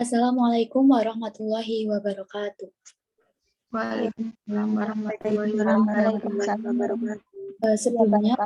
Assalamualaikum warahmatullahi wabarakatuh. Waalaikumsalam warahmatullahi Wabarakatuh. Sebelumnya,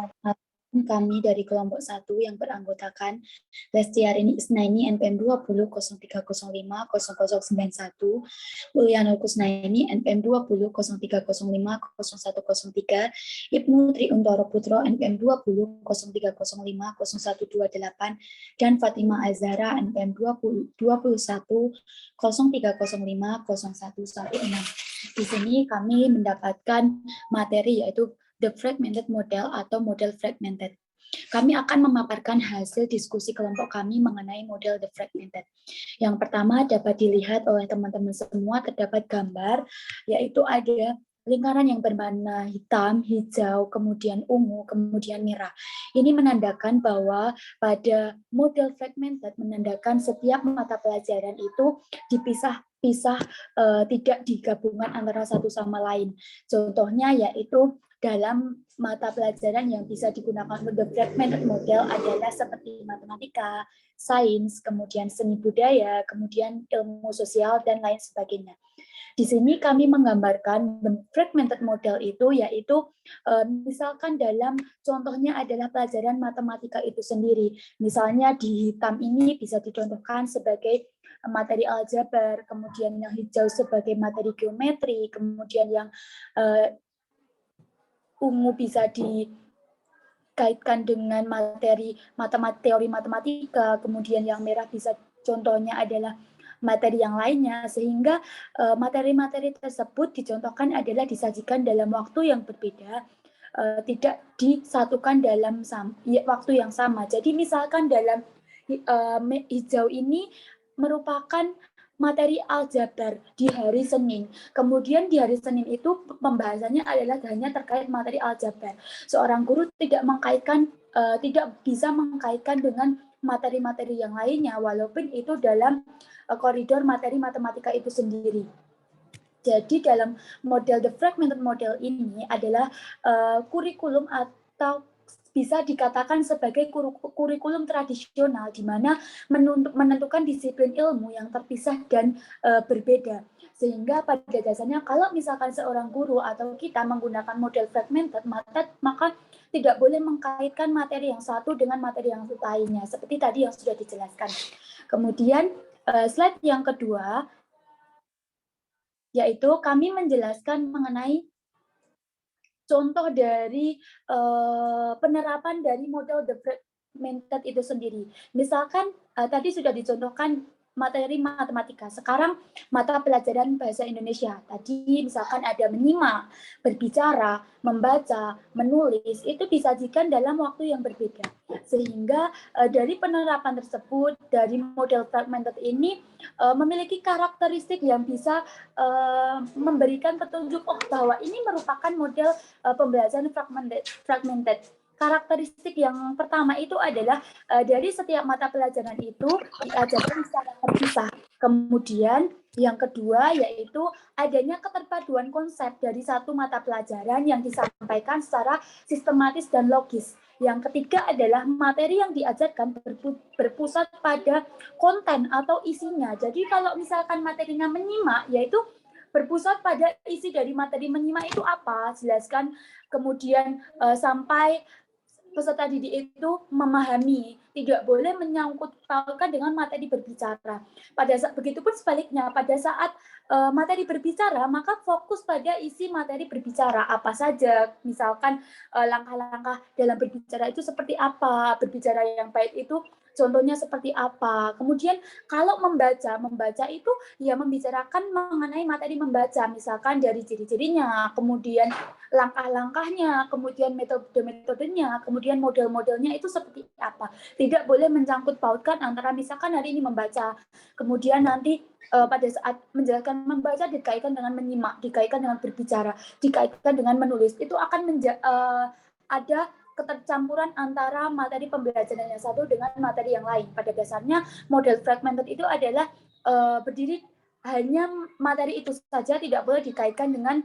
kami dari kelompok 1 yang beranggotakan Lestiarini Isnaini NPM 20 0305 0091, Ulianul Kusnaini NPM 20 0305 0103, Ibnu Triuntoro Putro NPM 20 0305 0128, dan Fatima Azhara NPM 21 0305 0116. Di sini kami mendapatkan materi yaitu The Fragmented Model atau model fragmented. Kami akan memaparkan hasil diskusi kelompok kami mengenai model The Fragmented. Yang pertama dapat dilihat oleh teman-teman semua, terdapat gambar, yaitu ada lingkaran yang berwarna hitam, hijau, kemudian ungu, kemudian merah. Ini menandakan bahwa pada model fragmented menandakan setiap mata pelajaran itu dipisah tidak digabungkan antara satu sama lain. Contohnya yaitu dalam mata pelajaran yang bisa digunakan untuk fragmented model adalah seperti matematika, sains, kemudian seni budaya, kemudian ilmu sosial, dan lain sebagainya. Di sini kami menggambarkan fragmented model itu yaitu misalkan dalam contohnya adalah pelajaran matematika itu sendiri. Misalnya di hitam ini bisa dicontohkan sebagai materi aljabar, kemudian yang hijau sebagai materi geometri, kemudian yang ungu bisa dikaitkan dengan materi teori matematika, kemudian yang merah bisa contohnya adalah materi yang lainnya, sehingga materi-materi tersebut dicontohkan adalah disajikan dalam waktu yang berbeda, tidak disatukan dalam waktu yang sama. Jadi misalkan dalam hijau ini merupakan materi aljabar di hari Senin. Kemudian di hari Senin itu pembahasannya adalah hanya terkait materi aljabar. Seorang guru tidak bisa mengkaitkan dengan materi-materi yang lainnya, walaupun itu dalam koridor materi matematika itu sendiri. Jadi dalam model The Fragmented Model ini adalah kurikulum atau bisa dikatakan sebagai kurikulum tradisional di mana menentukan disiplin ilmu yang terpisah dan berbeda. Sehingga pada dasarnya kalau misalkan seorang guru atau kita menggunakan model fragmented, maka tidak boleh mengkaitkan materi yang satu dengan materi yang lainnya, seperti tadi yang sudah dijelaskan. Kemudian slide yang kedua, yaitu kami menjelaskan mengenai contoh dari penerapan dari model The Fragmented itu sendiri. Misalkan tadi sudah dicontohkan materi matematika. Sekarang mata pelajaran bahasa Indonesia. Tadi misalkan ada menyimak, berbicara, membaca, menulis, itu disajikan dalam waktu yang berbeda. Sehingga dari penerapan tersebut, dari model fragmented ini memiliki karakteristik yang bisa memberikan petunjuk bahwa ini merupakan model pembelajaran fragmented. Karakteristik yang pertama itu adalah dari setiap mata pelajaran itu diajarkan secara terpisah. Kemudian yang kedua yaitu adanya keterpaduan konsep dari satu mata pelajaran yang disampaikan secara sistematis dan logis. Yang ketiga adalah materi yang diajarkan berpusat pada konten atau isinya. Jadi kalau misalkan materinya menyimak, yaitu berpusat pada isi dari materi menyimak itu apa, jelaskan, kemudian sampai peserta didik itu memahami, tidak boleh menyangkut pautkan dengan materi berbicara. Begitupun sebaliknya, pada saat materi berbicara, maka fokus pada isi materi berbicara apa saja, misalkan langkah-langkah dalam berbicara itu seperti apa, berbicara yang baik itu contohnya seperti apa. Kemudian kalau membaca itu ya membicarakan mengenai materi membaca, misalkan dari ciri-cirinya, kemudian langkah-langkahnya, kemudian metode-metodenya, kemudian model-modelnya itu seperti apa. Tidak boleh mencangkut pautkan antara misalkan hari ini membaca, kemudian nanti pada saat menjelaskan membaca dikaitkan dengan menyimak, dikaitkan dengan berbicara, dikaitkan dengan menulis. Itu akan ada ketercampuran antara materi pembelajaran yang satu dengan materi yang lain. Pada dasarnya model fragmented itu adalah berdiri hanya materi itu saja, tidak boleh dikaitkan dengan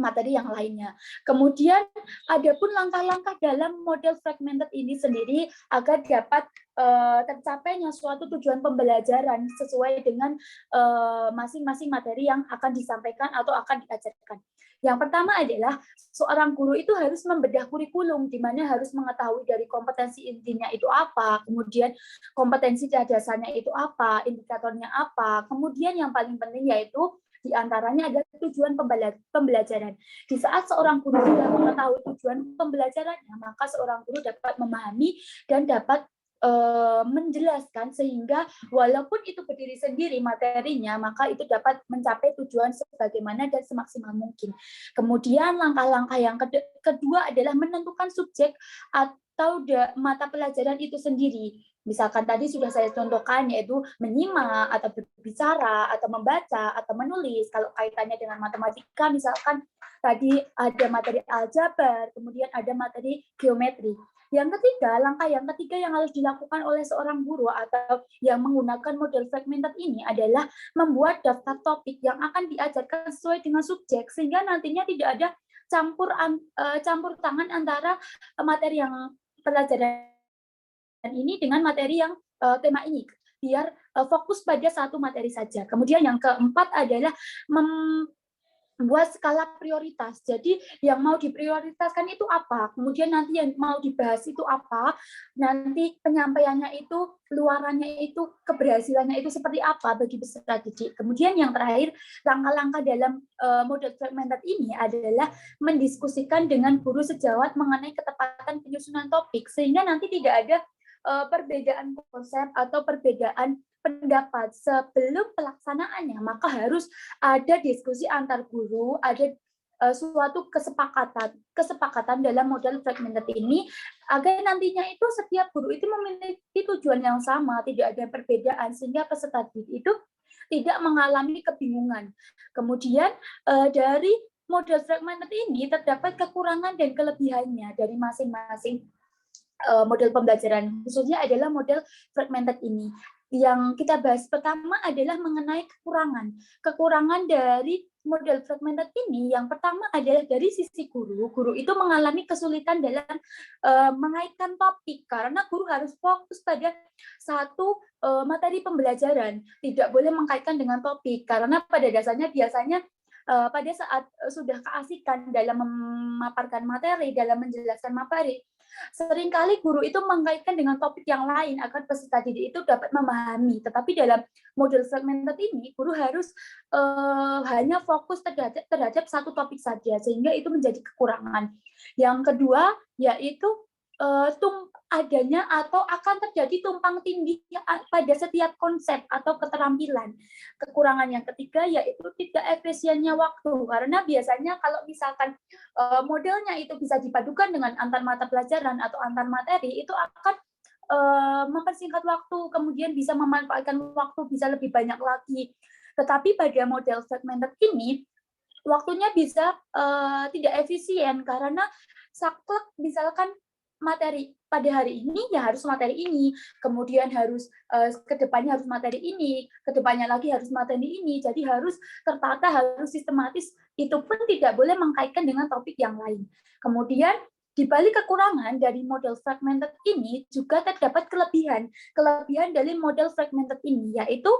materi yang lainnya. Kemudian ada pun langkah-langkah dalam model fragmented ini sendiri agar dapat tercapainya suatu tujuan pembelajaran sesuai dengan masing-masing materi yang akan disampaikan atau akan diajarkan. Yang pertama adalah seorang guru itu harus membedah kurikulum, di mana harus mengetahui dari kompetensi intinya itu apa, kemudian kompetensi dasarnya itu apa, indikatornya apa, kemudian yang paling penting yaitu di antaranya adalah tujuan pembelajaran. Di saat seorang guru sudah mengetahui tujuan pembelajarannya, maka seorang guru dapat memahami dan dapat menjelaskan sehingga walaupun itu berdiri sendiri materinya, maka itu dapat mencapai tujuan sebagaimana dan semaksimal mungkin. Kemudian langkah-langkah yang kedua adalah menentukan subjek atau mata pelajaran itu sendiri. Misalkan tadi sudah saya contohkan, yaitu menyimak atau berbicara atau membaca atau menulis. Kalau kaitannya dengan matematika, misalkan tadi ada materi aljabar, kemudian ada materi geometri. Yang ketiga, langkah yang ketiga yang harus dilakukan oleh seorang guru atau yang menggunakan model fragmented ini adalah membuat daftar topik yang akan diajarkan sesuai dengan subjek, sehingga nantinya tidak ada campur tangan antara materi yang pelajaran ini dengan materi yang tema ini, biar fokus pada satu materi saja. Kemudian yang keempat adalah membuat skala prioritas. Jadi yang mau diprioritaskan itu apa, kemudian nanti yang mau dibahas itu apa, nanti penyampaiannya itu, luarannya itu, keberhasilannya itu seperti apa bagi peserta didik. Kemudian yang terakhir, langkah-langkah dalam model fragmented ini adalah mendiskusikan dengan guru sejawat mengenai ketepatan penyusunan topik, sehingga nanti tidak ada perbedaan konsep atau perbedaan pendapat sebelum pelaksanaannya, maka harus ada diskusi antar guru, ada suatu kesepakatan dalam model fragmented ini agar nantinya itu setiap guru itu memiliki tujuan yang sama, tidak ada perbedaan sehingga peserta didik itu tidak mengalami kebingungan. Kemudian dari model fragmented ini terdapat kekurangan dan kelebihannya dari masing-masing model pembelajaran, khususnya adalah model fragmented ini. Yang kita bahas pertama adalah mengenai kekurangan. Kekurangan dari model fragmented ini, yang pertama adalah dari sisi guru. Guru itu mengalami kesulitan dalam mengaitkan topik, karena guru harus fokus pada satu materi pembelajaran. Tidak boleh mengkaitkan dengan topik, karena pada dasarnya biasanya pada saat sudah keasikan dalam memaparkan materi, dalam menjelaskan materi, seringkali guru itu mengkaitkan dengan topik yang lain agar peserta didik itu dapat memahami. Tetapi dalam model fragmented ini, guru harus hanya fokus terhadap satu topik saja, sehingga itu menjadi kekurangan. Yang kedua, yaitu adanya atau akan terjadi tumpang tindih pada setiap konsep atau keterampilan. Kekurangan yang ketiga yaitu tidak efisiennya waktu, karena biasanya kalau misalkan modelnya itu bisa dipadukan dengan antar mata pelajaran atau antar materi, itu akan mempersingkat waktu, kemudian bisa memanfaatkan waktu bisa lebih banyak lagi. Tetapi pada model fragmented ini, waktunya bisa tidak efisien, karena saklek misalkan materi pada hari ini ya harus materi ini, kemudian harus kedepannya harus materi ini, kedepannya lagi harus materi ini, jadi harus tertata, harus sistematis, itu pun tidak boleh mengkaitkan dengan topik yang lain. Kemudian di balik kekurangan dari model fragmented ini juga terdapat kelebihan dari model fragmented ini, yaitu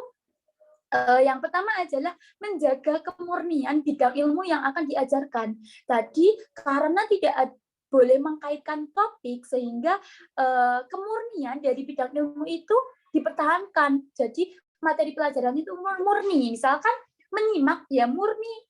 yang pertama adalah menjaga kemurnian bidang ilmu yang akan diajarkan. Tadi karena tidak boleh mengkaitkan topik, sehingga kemurnian dari bidang ilmu itu dipertahankan. Jadi materi pelajaran itu murni. Misalkan menyimak, ya murni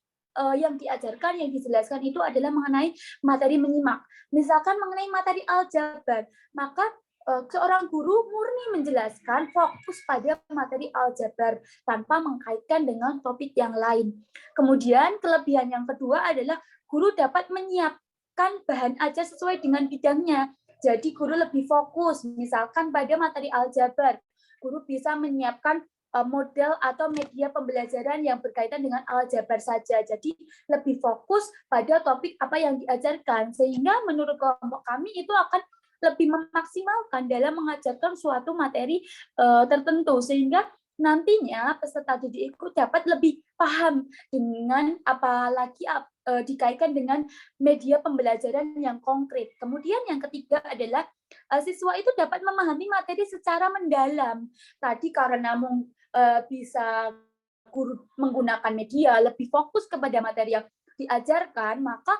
yang diajarkan, yang dijelaskan itu adalah mengenai materi menyimak. Misalkan mengenai materi aljabar, maka seorang guru murni menjelaskan fokus pada materi aljabar tanpa mengkaitkan dengan topik yang lain. Kemudian kelebihan yang kedua adalah guru dapat menyiapkan bahan ajar sesuai dengan bidangnya. Jadi guru lebih fokus, misalkan pada materi aljabar, guru bisa menyiapkan model atau media pembelajaran yang berkaitan dengan aljabar saja. Jadi lebih fokus pada topik apa yang diajarkan, sehingga menurut kelompok kami itu akan lebih memaksimalkan dalam mengajarkan suatu materi tertentu, sehingga nantinya peserta didik itu dapat lebih paham dengan apalagi dikaitkan dengan media pembelajaran yang konkret. Kemudian yang ketiga adalah siswa itu dapat memahami materi secara mendalam. Tadi karena bisa guru menggunakan media lebih fokus kepada materi yang diajarkan, maka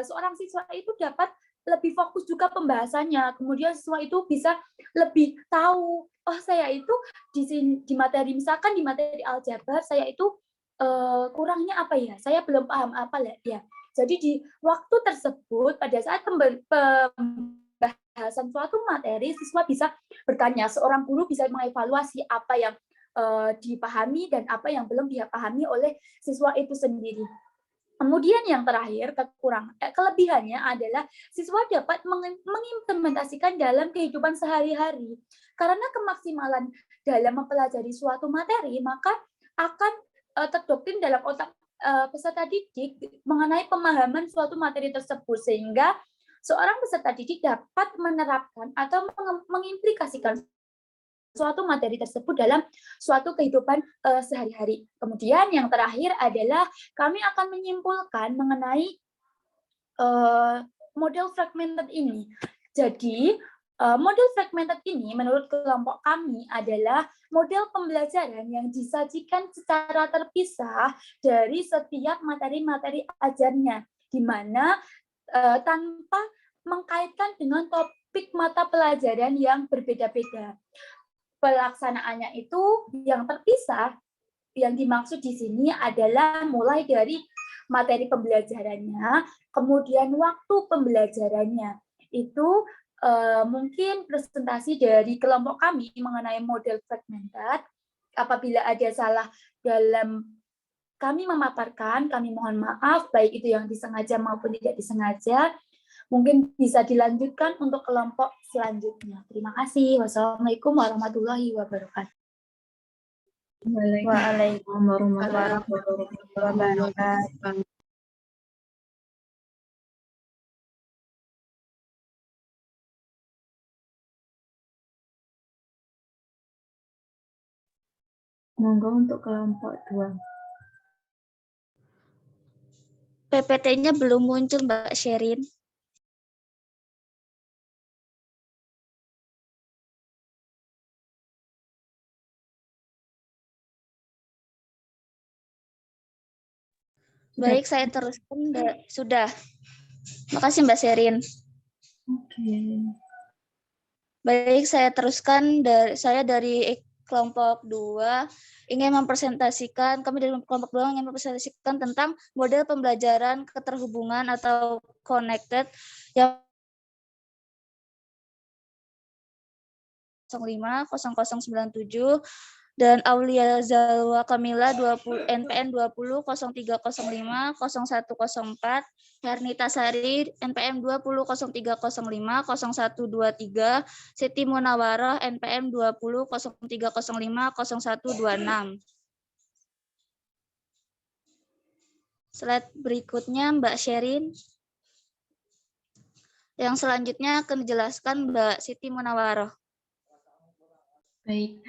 seorang siswa itu dapat lebih fokus juga pembahasannya. Kemudian siswa itu bisa lebih tahu, oh saya itu di materi, misalkan di materi aljabar saya itu kurangnya apa ya? Saya belum paham apa ya. Jadi di waktu tersebut pada saat pembahasan suatu materi, siswa bisa bertanya, seorang guru bisa mengevaluasi apa yang dipahami dan apa yang belum dipahami oleh siswa itu sendiri. Kemudian yang terakhir, kelebihannya adalah siswa dapat mengimplementasikan dalam kehidupan sehari-hari. Karena kemaksimalan dalam mempelajari suatu materi, maka akan terdoktrin dalam otak peserta didik mengenai pemahaman suatu materi tersebut, sehingga seorang peserta didik dapat menerapkan atau mengimplikasikan suatu materi tersebut dalam suatu kehidupan sehari-hari. Kemudian yang terakhir adalah kami akan menyimpulkan mengenai model fragmented ini. Jadi model fragmented ini menurut kelompok kami adalah model pembelajaran yang disajikan secara terpisah dari setiap materi-materi ajarnya, di mana tanpa mengkaitkan dengan topik mata pelajaran yang berbeda-beda. Pelaksanaannya itu yang terpisah, yang dimaksud di sini adalah mulai dari materi pembelajarannya, kemudian waktu pembelajarannya. Itu mungkin presentasi dari kelompok kami mengenai model fragmented. Apabila ada salah dalam kami memaparkan, kami mohon maaf, baik itu yang disengaja maupun tidak disengaja. Mungkin bisa dilanjutkan untuk kelompok selanjutnya. Terima kasih. Wassalamualaikum warahmatullahi wabarakatuh. Waalaikumsalam warahmatullahi wabarakatuh. Monggo untuk kelompok 2. PPT-nya belum muncul, Mbak Sherin. Baik, saya teruskan. Sudah. Makasih, Mbak Sherin. Oke. Baik, saya teruskan. Saya dari kelompok 2 ingin mempresentasikan, kami dari kelompok 2 ingin mempresentasikan tentang model pembelajaran keterhubungan atau connected yang 050097 dan Aulia Zalwa Kamila 20 NPM 20 0305 0104, Hernita Sari NPM 20 0305 0123, Siti Munawarah NPM 20 0305 0126. Slide berikutnya Mbak Sherin. Yang selanjutnya akan dijelaskan Mbak Siti Munawarah. Baik.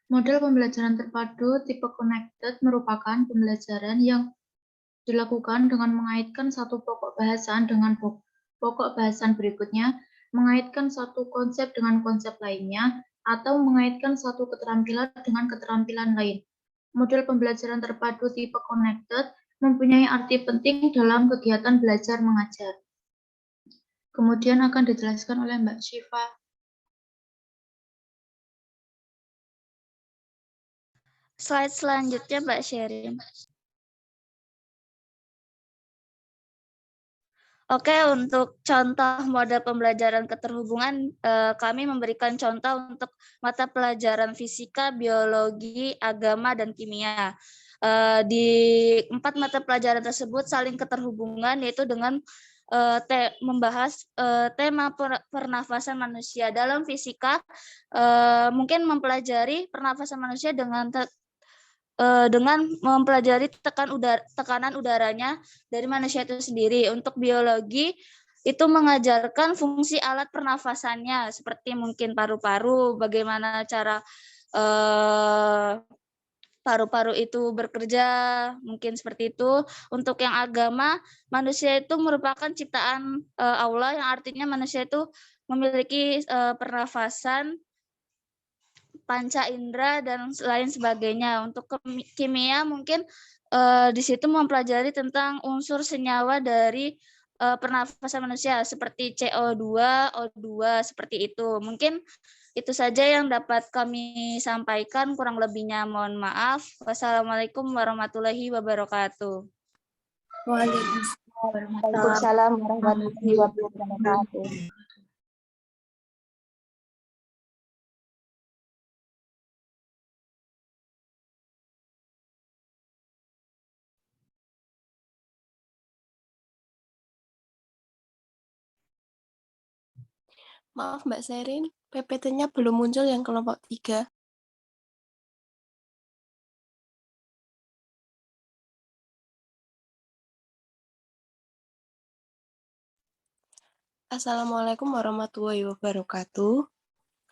Model pembelajaran terpadu tipe connected merupakan pembelajaran yang dilakukan dengan mengaitkan satu pokok bahasan dengan pokok bahasan berikutnya, mengaitkan satu konsep dengan konsep lainnya, atau mengaitkan satu keterampilan dengan keterampilan lain. Model pembelajaran terpadu tipe connected mempunyai arti penting dalam kegiatan belajar mengajar. Kemudian akan dijelaskan oleh Mbak Syifa. Slide selanjutnya Mbak Sherin. Oke, untuk contoh model pembelajaran keterhubungan, kami memberikan contoh untuk mata pelajaran fisika, biologi, agama, dan kimia. Di 4 mata pelajaran tersebut saling keterhubungan, yaitu dengan membahas tema pernafasan manusia. Dalam fisika, mungkin mempelajari pernafasan manusia dengan mempelajari tekanan udaranya dari manusia itu sendiri. Untuk biologi itu mengajarkan fungsi alat pernafasannya seperti mungkin paru-paru, bagaimana cara paru-paru itu bekerja, mungkin seperti itu. Untuk yang agama, manusia itu merupakan ciptaan Allah, yang artinya manusia itu memiliki pernafasan, panca indera, dan lain sebagainya. Untuk kimia mungkin di situ mempelajari tentang unsur senyawa dari pernafasan manusia seperti CO2, O2, seperti itu. Mungkin itu saja yang dapat kami sampaikan, kurang lebihnya mohon maaf. Wassalamualaikum warahmatullahi wabarakatuh. Waalaikumsalam warahmatullahi wabarakatuh. Maaf Mbak Sherin, PPT-nya belum muncul yang kelompok 3. Assalamualaikum warahmatullahi wabarakatuh.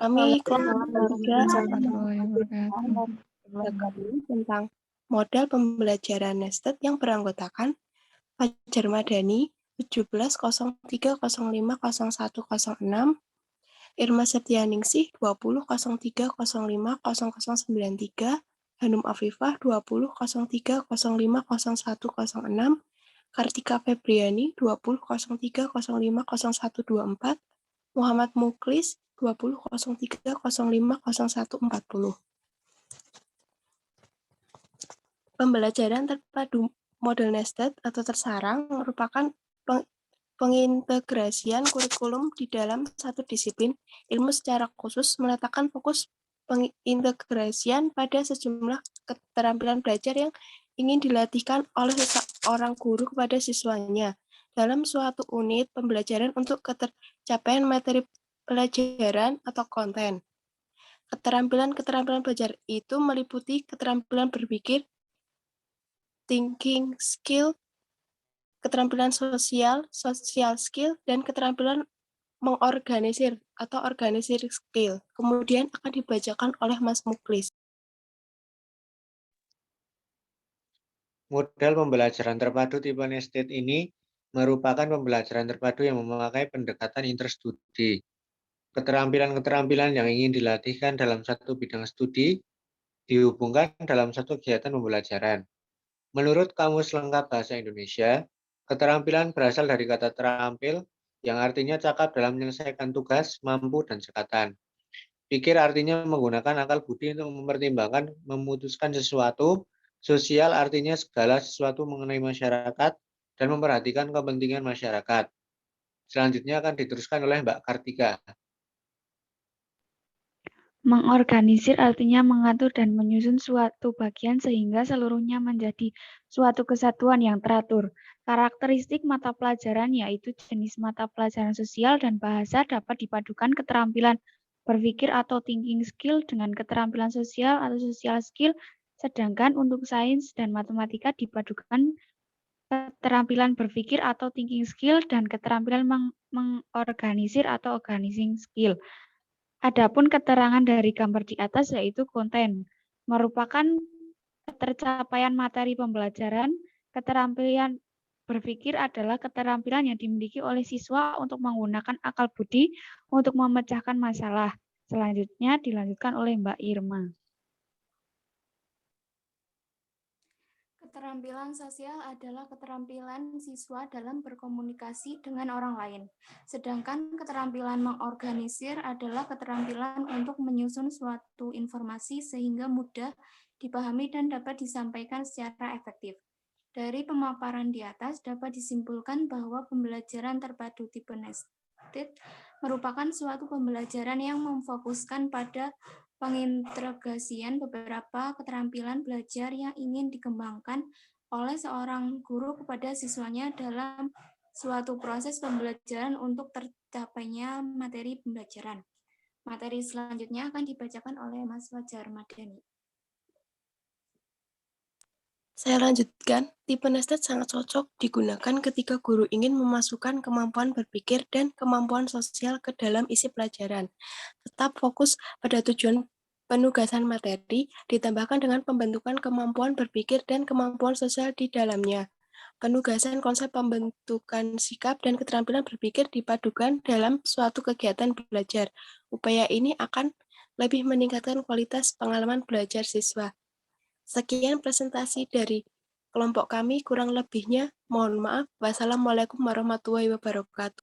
Kami kelompok 3 tentang model pembelajaran nested yang beranggotakan Fajar Madani 1703050106, Irma Septianingsih 2003050093, Hanum Afifah 2003050106, Kartika Febriani 2003050124, Muhammad Muklis 2003050140. Pembelajaran terpadu model nested atau tersarang merupakan pengintegrasian kurikulum di dalam satu disiplin ilmu secara khusus, meletakkan fokus pengintegrasian pada sejumlah keterampilan belajar yang ingin dilatihkan oleh seorang guru kepada siswanya dalam suatu unit pembelajaran untuk ketercapaian materi pelajaran atau konten. Keterampilan-keterampilan belajar itu meliputi keterampilan berpikir, thinking skill, keterampilan sosial, social skill, dan keterampilan mengorganisir atau organisir skill. Kemudian akan dibacakan oleh Mas Muklis. Model pembelajaran terpadu tipe nested ini merupakan pembelajaran terpadu yang memakai pendekatan interstudi. Keterampilan-keterampilan yang ingin dilatihkan dalam satu bidang studi dihubungkan dalam satu kegiatan pembelajaran. Menurut Kamus Lengkap Bahasa Indonesia, keterampilan berasal dari kata terampil yang artinya cakap dalam menyelesaikan tugas, mampu, dan cekatan. Pikir artinya menggunakan akal budi untuk mempertimbangkan, memutuskan sesuatu. Sosial artinya segala sesuatu mengenai masyarakat dan memperhatikan kepentingan masyarakat. Selanjutnya akan diteruskan oleh Mbak Kartika. Mengorganisir artinya mengatur dan menyusun suatu bagian sehingga seluruhnya menjadi suatu kesatuan yang teratur. Karakteristik mata pelajaran yaitu jenis mata pelajaran sosial dan bahasa dapat dipadukan keterampilan berpikir atau thinking skill dengan keterampilan sosial atau social skill, sedangkan untuk sains dan matematika dipadukan keterampilan berpikir atau thinking skill dan keterampilan mengorganisir atau organizing skill. Adapun keterangan dari gambar di atas yaitu konten, merupakan ketercapaian materi pembelajaran. Keterampilan berpikir adalah keterampilan yang dimiliki oleh siswa untuk menggunakan akal budi untuk memecahkan masalah. Selanjutnya dilanjutkan oleh Mbak Irma. Keterampilan sosial adalah keterampilan siswa dalam berkomunikasi dengan orang lain. Sedangkan keterampilan mengorganisir adalah keterampilan untuk menyusun suatu informasi sehingga mudah dipahami dan dapat disampaikan secara efektif. Dari pemaparan di atas dapat disimpulkan bahwa pembelajaran terpadu tipe nested merupakan suatu pembelajaran yang memfokuskan pada pengintegrasian beberapa keterampilan belajar yang ingin dikembangkan oleh seorang guru kepada siswanya dalam suatu proses pembelajaran untuk tercapainya materi pembelajaran. Materi selanjutnya akan dibacakan oleh Mas Fajar Madani. Saya lanjutkan, tipe nested sangat cocok digunakan ketika guru ingin memasukkan kemampuan berpikir dan kemampuan sosial ke dalam isi pelajaran. Tetap fokus pada tujuan Penugasan materi ditambahkan dengan pembentukan kemampuan berpikir dan kemampuan sosial di dalamnya. Penugasan konsep pembentukan sikap dan keterampilan berpikir dipadukan dalam suatu kegiatan belajar. Upaya ini akan lebih meningkatkan kualitas pengalaman belajar siswa. Sekian presentasi dari kelompok kami, kurang lebihnya mohon maaf. Wassalamualaikum warahmatullahi wabarakatuh.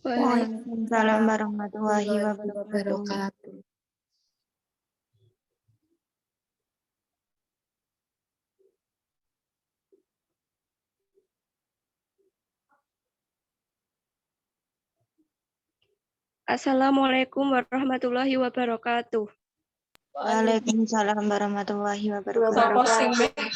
Waalaikumsalam warahmatullahi wabarakatuh. wabarakatuh. Assalamualaikum warahmatullahi wabarakatuh. Waalaikumsalam warahmatullahi wabarakatuh.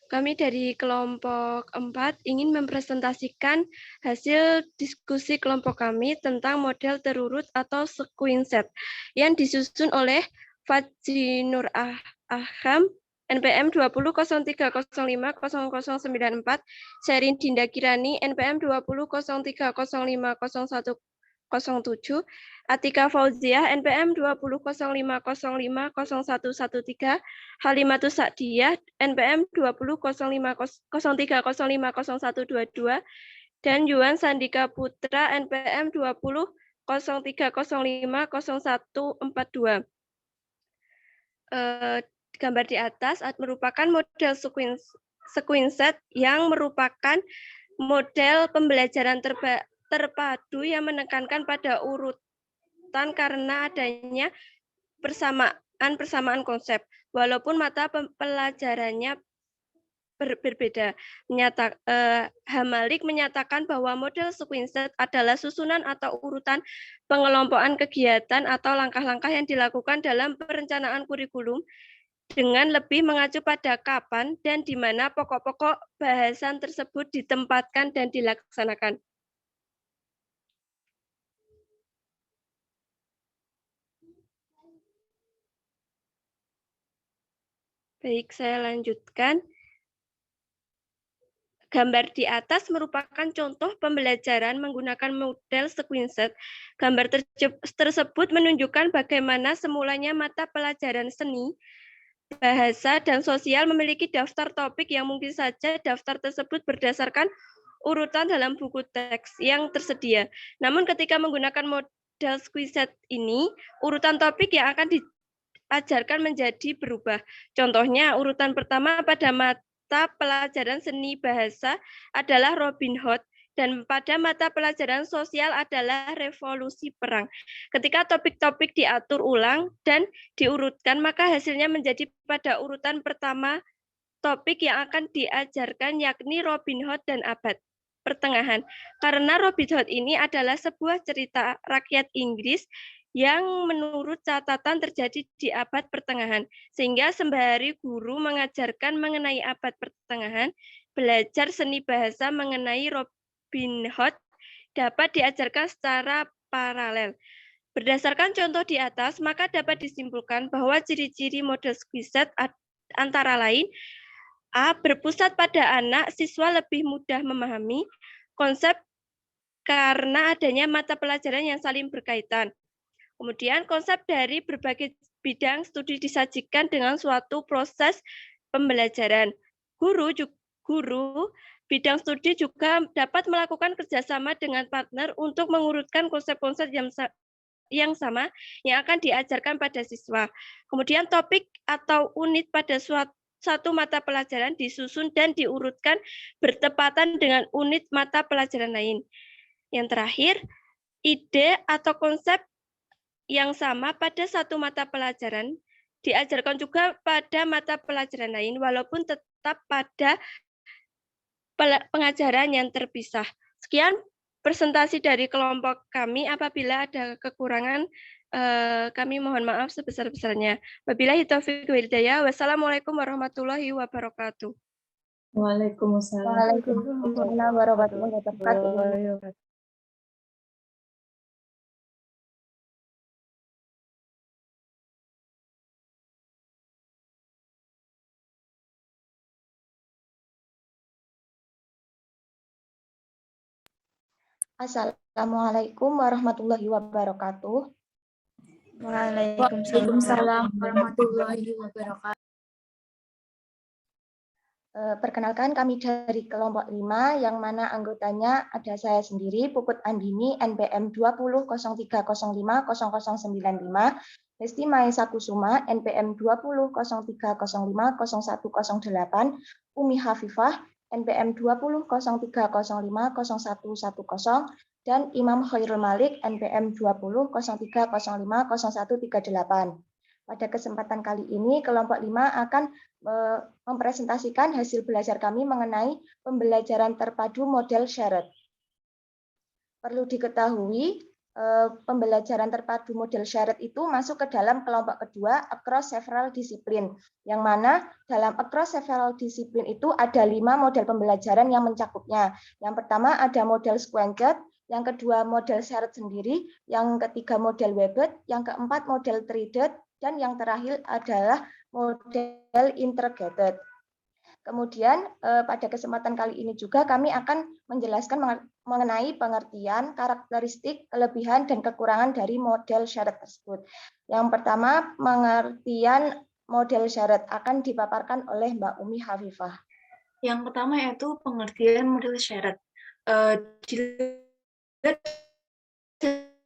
Kami dari kelompok 4 ingin mempresentasikan hasil diskusi kelompok kami tentang model terurut atau sequenced yang disusun oleh Fadzi Nur Aham, NPM 20.0305.0094, Sherin Dinda Kirani, NPM 20.0305.0107, Atika Fauziah, NPM 20.0505.0113, Halimatus Sa'diyah, NPM 20.0305.0122, dan Yuan Sandika Putra, NPM 20.0305.0142. Gambar di atas merupakan model sequenced yang merupakan model pembelajaran terpadu yang menekankan pada urutan karena adanya persamaan konsep, walaupun mata pelajarannya berbeda. Hamalik menyatakan bahwa model sequenced adalah susunan atau urutan pengelompokan kegiatan atau langkah-langkah yang dilakukan dalam perencanaan kurikulum dengan lebih mengacu pada kapan dan di mana pokok-pokok bahasan tersebut ditempatkan dan dilaksanakan. Baik, saya lanjutkan. Gambar di atas merupakan contoh pembelajaran menggunakan model sequenced. Gambar tersebut menunjukkan bagaimana semulanya mata pelajaran seni, bahasa, dan sosial memiliki daftar topik yang mungkin saja daftar tersebut berdasarkan urutan dalam buku teks yang tersedia. Namun ketika menggunakan model sequenced ini, urutan topik yang akan diajarkan menjadi berubah. Contohnya, urutan pertama pada mata pelajaran seni bahasa adalah Robin Hood, dan pada mata pelajaran sosial adalah revolusi perang. Ketika topik-topik diatur ulang dan diurutkan, maka hasilnya menjadi pada urutan pertama topik yang akan diajarkan, yakni Robin Hood dan abad pertengahan. Karena Robin Hood ini adalah sebuah cerita rakyat Inggris yang menurut catatan terjadi di abad pertengahan. Sehingga sembari guru mengajarkan mengenai abad pertengahan, belajar seni bahasa mengenai Robin Hood dapat diajarkan secara paralel. Berdasarkan contoh di atas, maka dapat disimpulkan bahwa ciri-ciri model sequenced antara lain: A. Berpusat pada anak, siswa lebih mudah memahami konsep karena adanya mata pelajaran yang saling berkaitan. Kemudian konsep dari berbagai bidang studi disajikan dengan suatu proses pembelajaran. Guru bidang studi juga dapat melakukan kerjasama dengan partner untuk mengurutkan konsep-konsep yang sama yang akan diajarkan pada siswa. Kemudian topik atau unit pada satu mata pelajaran disusun dan diurutkan bertepatan dengan unit mata pelajaran lain. Yang terakhir, ide atau konsep yang sama pada satu mata pelajaran diajarkan juga pada mata pelajaran lain, walaupun tetap pada pengajaran yang terpisah. Sekian presentasi dari kelompok kami. Apabila ada kekurangan, kami mohon maaf sebesar-besarnya. Wabillahi taufiq wal hidayah. Wassalamualaikum warahmatullahi wabarakatuh. Waalaikumsalam. Waalaikumsalam warahmatullahi wabarakatuh. Assalamualaikum warahmatullahi wabarakatuh. Waalaikumsalam warahmatullahi wabarakatuh. Perkenalkan, kami dari kelompok 5 yang mana anggotanya ada saya sendiri, Puput Andini, NPM 20.0305.0095, Lesti Maesa Kusuma, NPM 20.0305.0108, Umi Hafifah, NPM 20.0305.0110, dan Imam Khairul Malik, NPM 20.0305.0138. Pada kesempatan kali ini, kelompok 5 akan mempresentasikan hasil belajar kami mengenai pembelajaran terpadu model shared. Perlu diketahui, pembelajaran terpadu model shared itu masuk ke dalam kelompok kedua, across several discipline, yang mana dalam across several discipline itu ada 5 model pembelajaran yang mencakupnya. Yang pertama ada model sequenced, yang kedua model shared sendiri, yang ketiga model webbed, yang keempat model threaded, dan yang terakhir adalah model integrated. Kemudian pada kesempatan kali ini juga kami akan menjelaskan mengenai pengertian, karakteristik, kelebihan, dan kekurangan dari model shared tersebut. Yang pertama, pengertian model shared akan dipaparkan oleh Mbak Umi Hafifah. Yang pertama yaitu pengertian model shared. Dilihat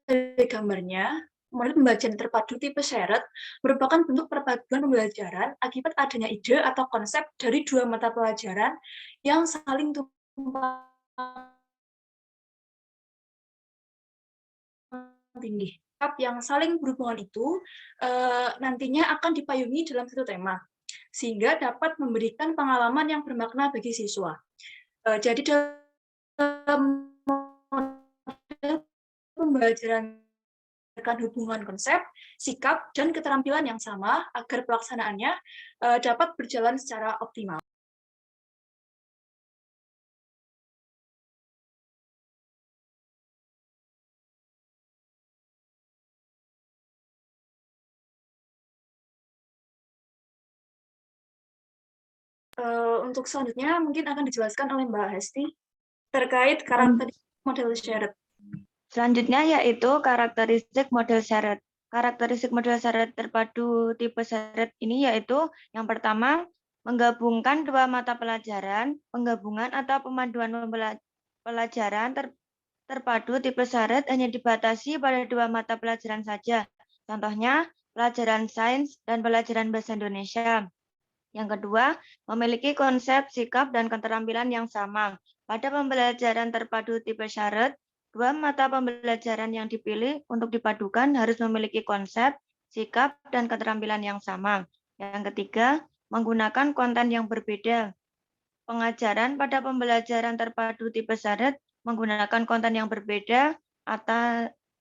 dari gambarnya, model pembelajaran terpadu tipe shared merupakan bentuk perpaduan pembelajaran akibat adanya ide atau konsep dari 2 mata pelajaran yang saling tumpang tinggi. Yang saling berhubungan itu nantinya akan dipayungi dalam satu tema, sehingga dapat memberikan pengalaman yang bermakna bagi siswa. Jadi dalam model pembelajaran hubungan konsep, sikap, dan keterampilan yang sama agar pelaksanaannya dapat berjalan secara optimal. Untuk selanjutnya mungkin akan dijelaskan oleh Mbak Hesti terkait karakteristik model shared. Selanjutnya yaitu karakteristik model shared. Karakteristik model shared terpadu tipe shared ini yaitu yang pertama, menggabungkan 2 mata pelajaran, penggabungan atau pemaduan pelajaran terpadu tipe shared hanya dibatasi pada 2 mata pelajaran saja. Contohnya, pelajaran sains dan pelajaran bahasa Indonesia. Yang kedua, memiliki konsep, sikap, dan keterampilan yang sama. Pada pembelajaran terpadu tipe shared, 2 mata pembelajaran yang dipilih untuk dipadukan harus memiliki konsep, sikap, dan keterampilan yang sama. Yang ketiga, menggunakan konten yang berbeda. Pengajaran pada pembelajaran terpadu tipe shared menggunakan konten yang berbeda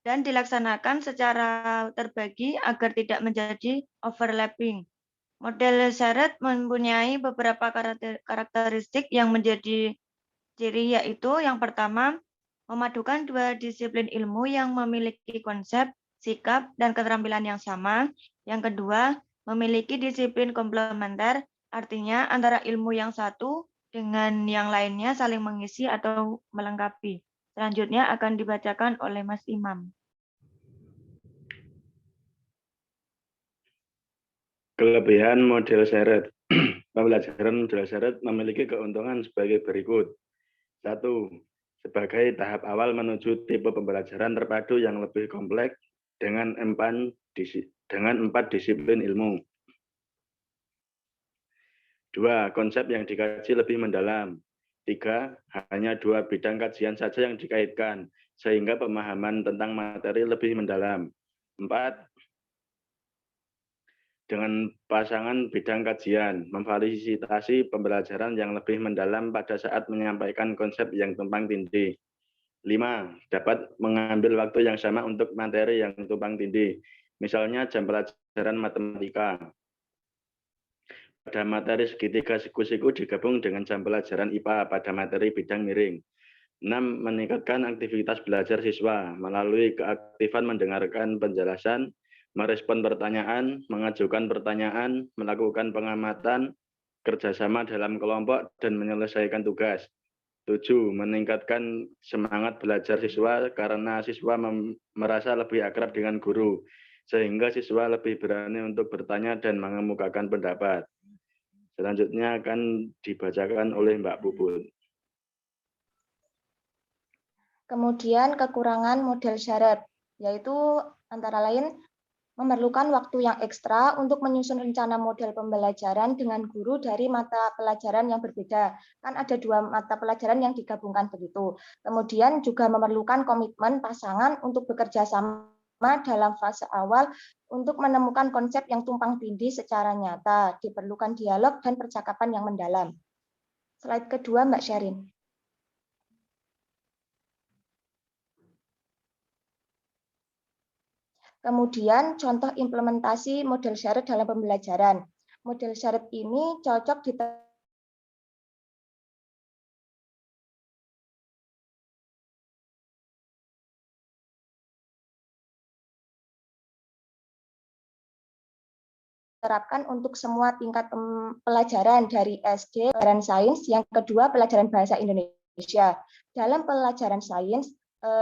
dan dilaksanakan secara terbagi agar tidak menjadi overlapping. Model shared mempunyai beberapa karakteristik yang menjadi ciri, yaitu yang pertama, memadukan 2 disiplin ilmu yang memiliki konsep, sikap, dan keterampilan yang sama. Yang kedua, memiliki disiplin komplementer, artinya antara ilmu yang satu dengan yang lainnya saling mengisi atau melengkapi. Selanjutnya akan dibacakan oleh Mas Imam. Kelebihan model shared. Pembelajaran model shared memiliki keuntungan sebagai berikut. 1. Sebagai tahap awal menuju tipe pembelajaran terpadu yang lebih kompleks dengan 4 disiplin ilmu. 2. Konsep yang dikaji lebih mendalam. 3. Hanya 2 bidang kajian saja yang dikaitkan, sehingga pemahaman tentang materi lebih mendalam. 4. Dengan pasangan bidang kajian, memfasilitasi pembelajaran yang lebih mendalam pada saat menyampaikan konsep yang tumpang tindih. 5. Dapat mengambil waktu yang sama untuk materi yang tumpang tindih, misalnya jam pelajaran matematika. Pada materi segitiga siku-siku digabung dengan jam pelajaran IPA pada materi bidang miring. 6. Meningkatkan aktivitas belajar siswa melalui keaktifan mendengarkan penjelasan, merespon pertanyaan, mengajukan pertanyaan, melakukan pengamatan, kerjasama dalam kelompok, dan menyelesaikan tugas. 7. Meningkatkan semangat belajar siswa karena siswa merasa lebih akrab dengan guru, sehingga siswa lebih berani untuk bertanya dan mengemukakan pendapat. Selanjutnya akan dibacakan oleh Mbak Puput. Kemudian kekurangan model syarat, yaitu antara lain memerlukan waktu yang ekstra untuk menyusun rencana model pembelajaran dengan guru dari mata pelajaran yang berbeda. Kan ada 2 mata pelajaran yang digabungkan begitu. Kemudian juga memerlukan komitmen pasangan untuk bekerja sama dalam fase awal untuk menemukan konsep yang tumpang tindih secara nyata. Diperlukan dialog dan percakapan yang mendalam. Slide kedua, Mbak Sherin. Kemudian contoh implementasi model syarat dalam pembelajaran. Model syarat ini cocok diterapkan untuk semua tingkat pelajaran dari SD, pelajaran sains, yang kedua pelajaran bahasa Indonesia. Dalam pelajaran sains,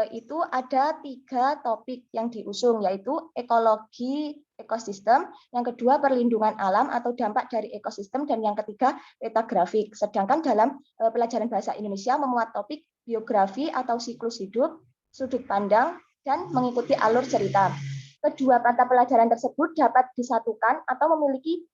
itu ada 3 topik yang diusung, yaitu ekologi ekosistem, yang kedua perlindungan alam atau dampak dari ekosistem, dan yang ketiga peta grafik. Sedangkan dalam pelajaran bahasa Indonesia memuat topik biografi atau siklus hidup, sudut pandang, dan mengikuti alur cerita. Kedua mata pelajaran tersebut dapat disatukan atau memiliki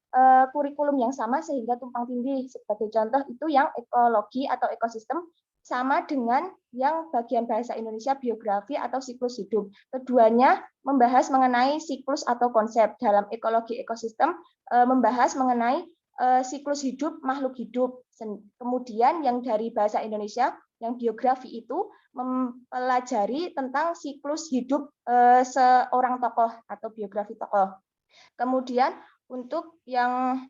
kurikulum yang sama sehingga tumpang tindih. Sebagai contoh itu yang ekologi atau ekosistem sama dengan yang bagian bahasa Indonesia biografi atau siklus hidup. Keduanya membahas mengenai siklus atau konsep. Dalam ekologi ekosistem membahas mengenai siklus hidup makhluk hidup. Kemudian yang dari bahasa Indonesia, yang biografi itu mempelajari tentang siklus hidup seorang tokoh atau biografi tokoh. Kemudian untuk yang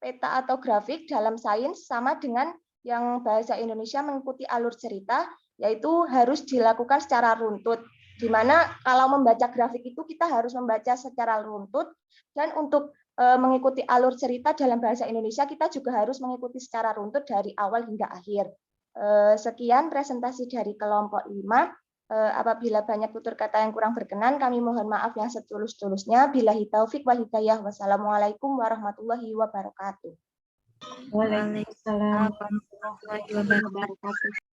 peta atau grafik dalam sains sama dengan yang bahasa Indonesia mengikuti alur cerita, yaitu harus dilakukan secara runtut. Di mana kalau membaca grafik itu kita harus membaca secara runtut, dan untuk mengikuti alur cerita dalam bahasa Indonesia kita juga harus mengikuti secara runtut dari awal hingga akhir. Sekian presentasi dari kelompok 5. Apabila banyak tutur kata yang kurang berkenan, kami mohon maaf yang setulus-tulusnya. Billahi taufik wal hidayah. Wassalamualaikum warahmatullahi wabarakatuh. Waalaikumsalam warahmatullahi wabarakatuh.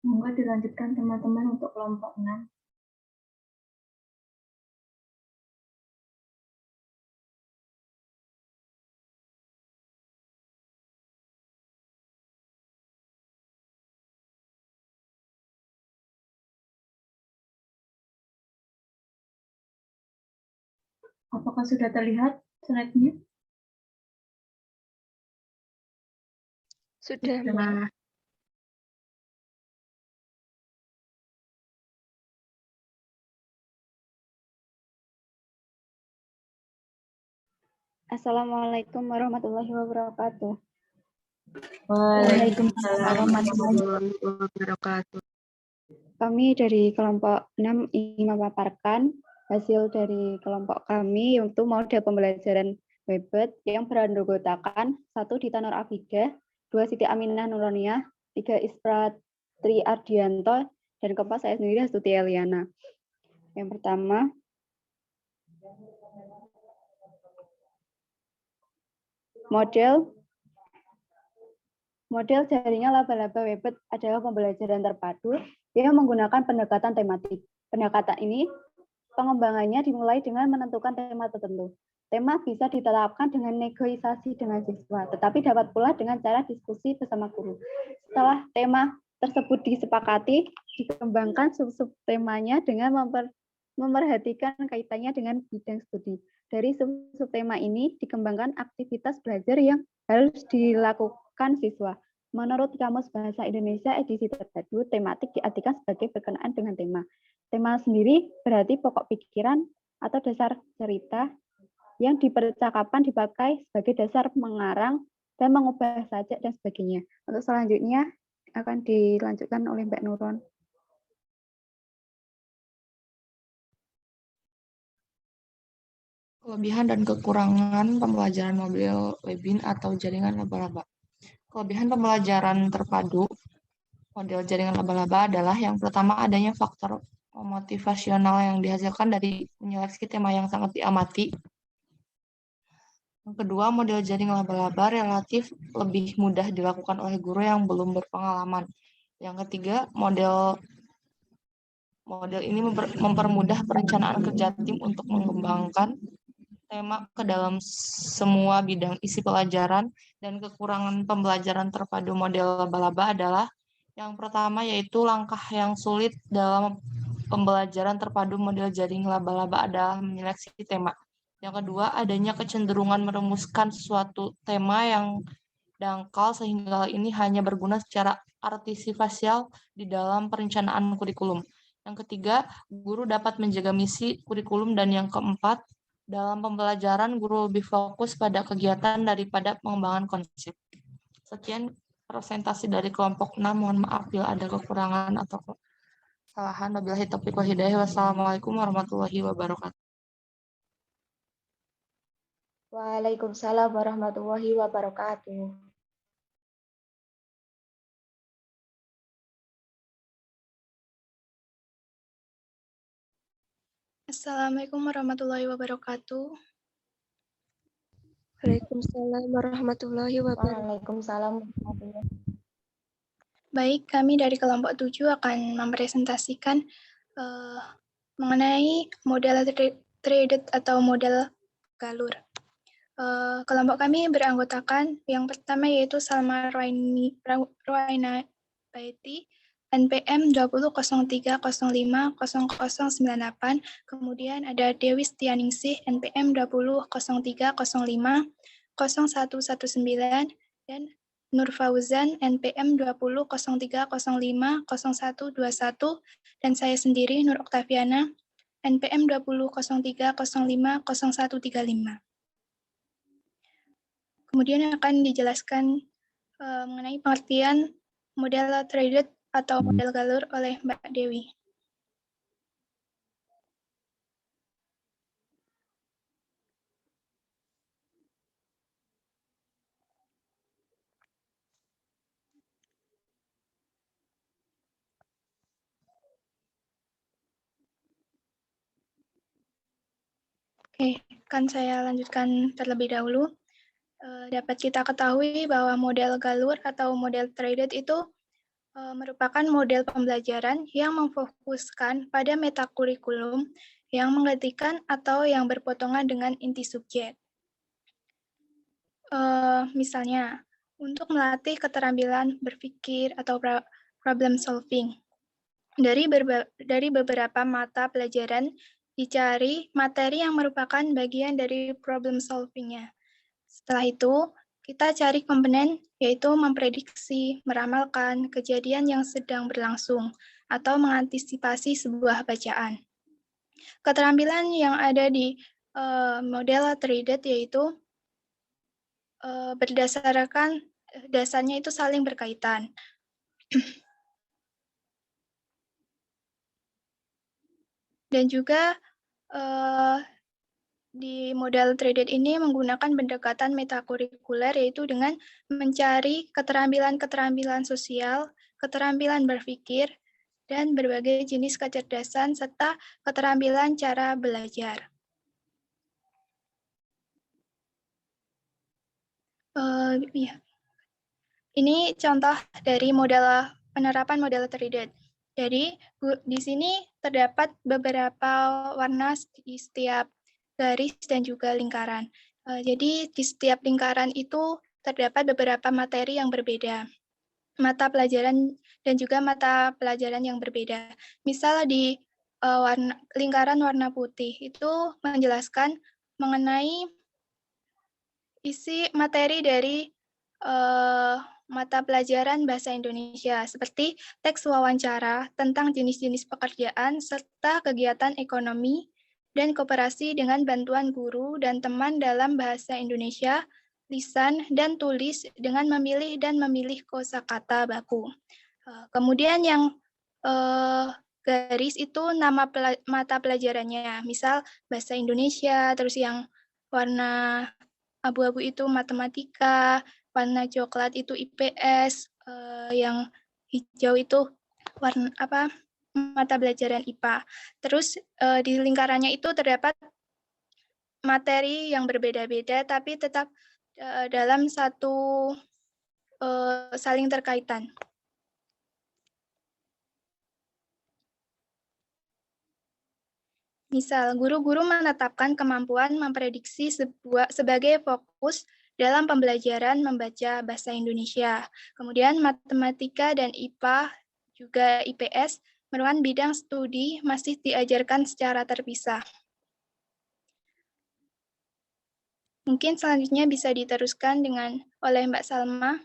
Monggo dilanjutkan teman-teman untuk kelompok 6. Apakah sudah terlihat slide-nya? Sudah, Mbak. Nah, Assalamualaikum warahmatullahi wabarakatuh. Waalaikumsalam warahmatullahi wabarakatuh. Kami dari kelompok 6 ingin memaparkan hasil dari kelompok kami untuk model pembelajaran Webet yang beranggotakan 1 Dita Nur Afidah, 2 Siti Aminah Nuroniah, 3 Ispratri Ardianto, dan keempat saya sendiri Astuti Eliana. Yang pertama, model jaringan laba-laba Webet adalah pembelajaran terpadu yang menggunakan pendekatan tematik. Pendekatan ini pengembangannya dimulai dengan menentukan tema tertentu. Tema bisa ditetapkan dengan negosiasi dengan siswa, tetapi dapat pula dengan cara diskusi bersama guru. Setelah tema tersebut disepakati, dikembangkan sub-sub temanya dengan memerhatikan kaitannya dengan bidang studi. Dari sub-sub tema ini dikembangkan aktivitas belajar yang harus dilakukan siswa. Menurut Kamus Bahasa Indonesia edisi terpadu, tematik diartikan sebagai berkenaan dengan tema. Tema sendiri berarti pokok pikiran atau dasar cerita yang di percakapan dipakai sebagai dasar mengarang dan mengubah sajak dan sebagainya. Untuk selanjutnya akan dilanjutkan oleh Mbak Nurun. Kelebihan dan kekurangan pembelajaran model Webin atau jaringan laba-laba. Kelebihan pembelajaran terpadu model jaringan laba-laba adalah yang pertama adanya faktor motivasional yang dihasilkan dari menyeleksi tema yang sangat diamati. Yang kedua, model jaring laba-laba relatif lebih mudah dilakukan oleh guru yang belum berpengalaman. Yang ketiga, model ini mempermudah perencanaan kerja tim untuk mengembangkan tema ke dalam semua bidang isi pelajaran. Dan kekurangan pembelajaran terpadu model laba-laba adalah yang pertama yaitu langkah yang sulit dalam pembelajaran terpadu model jaring laba-laba adalah menyeleksi tema. Yang kedua, adanya kecenderungan merumuskan suatu tema yang dangkal sehingga ini hanya berguna secara artifisial di dalam perencanaan kurikulum. Yang ketiga, guru dapat menjaga misi kurikulum. Dan yang keempat, dalam pembelajaran guru lebih fokus pada kegiatan daripada pengembangan konsep. Sekian presentasi dari kelompok 6. Mohon maaf bila ada kekurangan atau kesalahan. Wabillahi taufiq wal hidayah. Wassalamualaikum warahmatullahi wabarakatuh. Waalaikumsalam warahmatullahi wabarakatuh. Assalamualaikum warahmatullahi wabarakatuh. Waalaikumsalam warahmatullahi wabarakatuh. Waalaikumsalam. Baik, kami dari kelompok 7 akan mempresentasikan mengenai model traded atau model galur. Kelompok kami beranggotakan yang pertama yaitu Salma Ruwainaiti, NPM 2003050098, kemudian ada Dewi Setianingsih, NPM 2003050119, dan Nur Fauzan, NPM 2003050121, dan saya sendiri Nur Oktaviana, NPM 2003050135. Kemudian akan dijelaskan mengenai pengertian model traded atau model galur oleh Mbak Dewi. Oke, akan saya lanjutkan terlebih dahulu. Dapat kita ketahui bahwa model galur atau model traded itu merupakan model pembelajaran yang memfokuskan pada metakurikulum yang menggantikan atau yang berpotongan dengan inti subjek. Misalnya, untuk melatih keterampilan berpikir atau problem solving. Dari beberapa mata pelajaran, dicari materi yang merupakan bagian dari problem solving-nya. Setelah itu, kita cari komponen, yaitu memprediksi, meramalkan kejadian yang sedang berlangsung, atau mengantisipasi sebuah bacaan. Keterampilan yang ada di model traded yaitu berdasarkan dasarnya itu saling berkaitan. Dan juga di model traded ini menggunakan pendekatan metakurikuler yaitu dengan mencari keterampilan-keterampilan sosial, keterampilan berpikir, dan berbagai jenis kecerdasan serta keterampilan cara belajar. Ini contoh dari penerapan model traded. Jadi di sini terdapat beberapa warna di setiap garis dan juga lingkaran. Jadi di setiap lingkaran itu terdapat beberapa materi yang berbeda, mata pelajaran dan juga mata pelajaran yang berbeda. Misal di lingkaran warna putih itu menjelaskan mengenai isi materi dari mata pelajaran bahasa Indonesia, seperti teks wawancara tentang jenis-jenis pekerjaan serta kegiatan ekonomi dan koperasi dengan bantuan guru dan teman dalam bahasa Indonesia, lisan dan tulis dengan memilih dan memilih kosakata baku. Kemudian yang garis itu nama mata pelajarannya, misal bahasa Indonesia, terus yang warna abu-abu itu matematika, warna coklat itu IPS, yang hijau itu warna mata pelajaran IPA. Terus di lingkarannya itu terdapat materi yang berbeda-beda tapi tetap dalam satu saling terkaitan. Misal, guru-guru menetapkan kemampuan memprediksi sebagai fokus dalam pembelajaran membaca bahasa Indonesia. Kemudian matematika dan IPA, juga IPS, merupakan bidang studi masih diajarkan secara terpisah. Mungkin selanjutnya bisa diteruskan oleh Mbak Salma.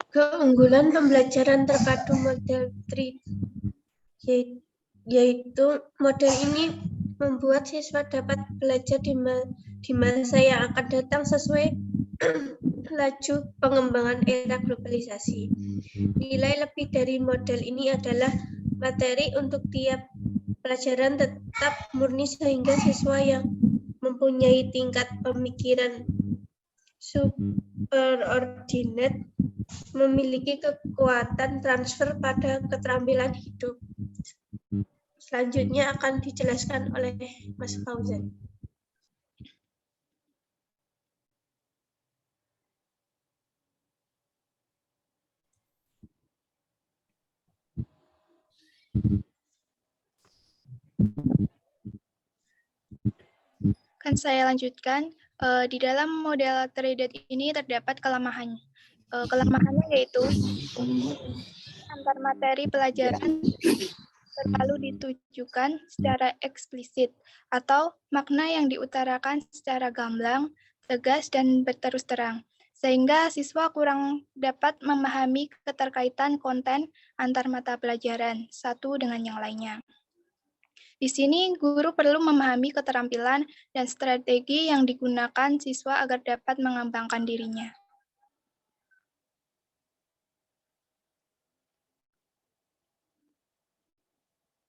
Keunggulan pembelajaran terpadu model 3 yaitu model ini membuat siswa dapat belajar di masa yang akan datang sesuai laju pengembangan era globalisasi. Nilai lebih dari model ini adalah materi untuk tiap pelajaran tetap murni sehingga siswa yang mempunyai tingkat pemikiran superordinate memiliki kekuatan transfer pada keterampilan hidup. Selanjutnya akan dijelaskan oleh Mas Fauzan. Akan saya lanjutkan. Di dalam model traded ini terdapat kelemahan. Kelemahannya yaitu antar materi pelajaran terlalu ditujukan secara eksplisit atau makna yang diutarakan secara gamblang, tegas, dan berterus terang, sehingga siswa kurang dapat memahami keterkaitan konten antar mata pelajaran satu dengan yang lainnya. Di sini, guru perlu memahami keterampilan dan strategi yang digunakan siswa agar dapat mengembangkan dirinya.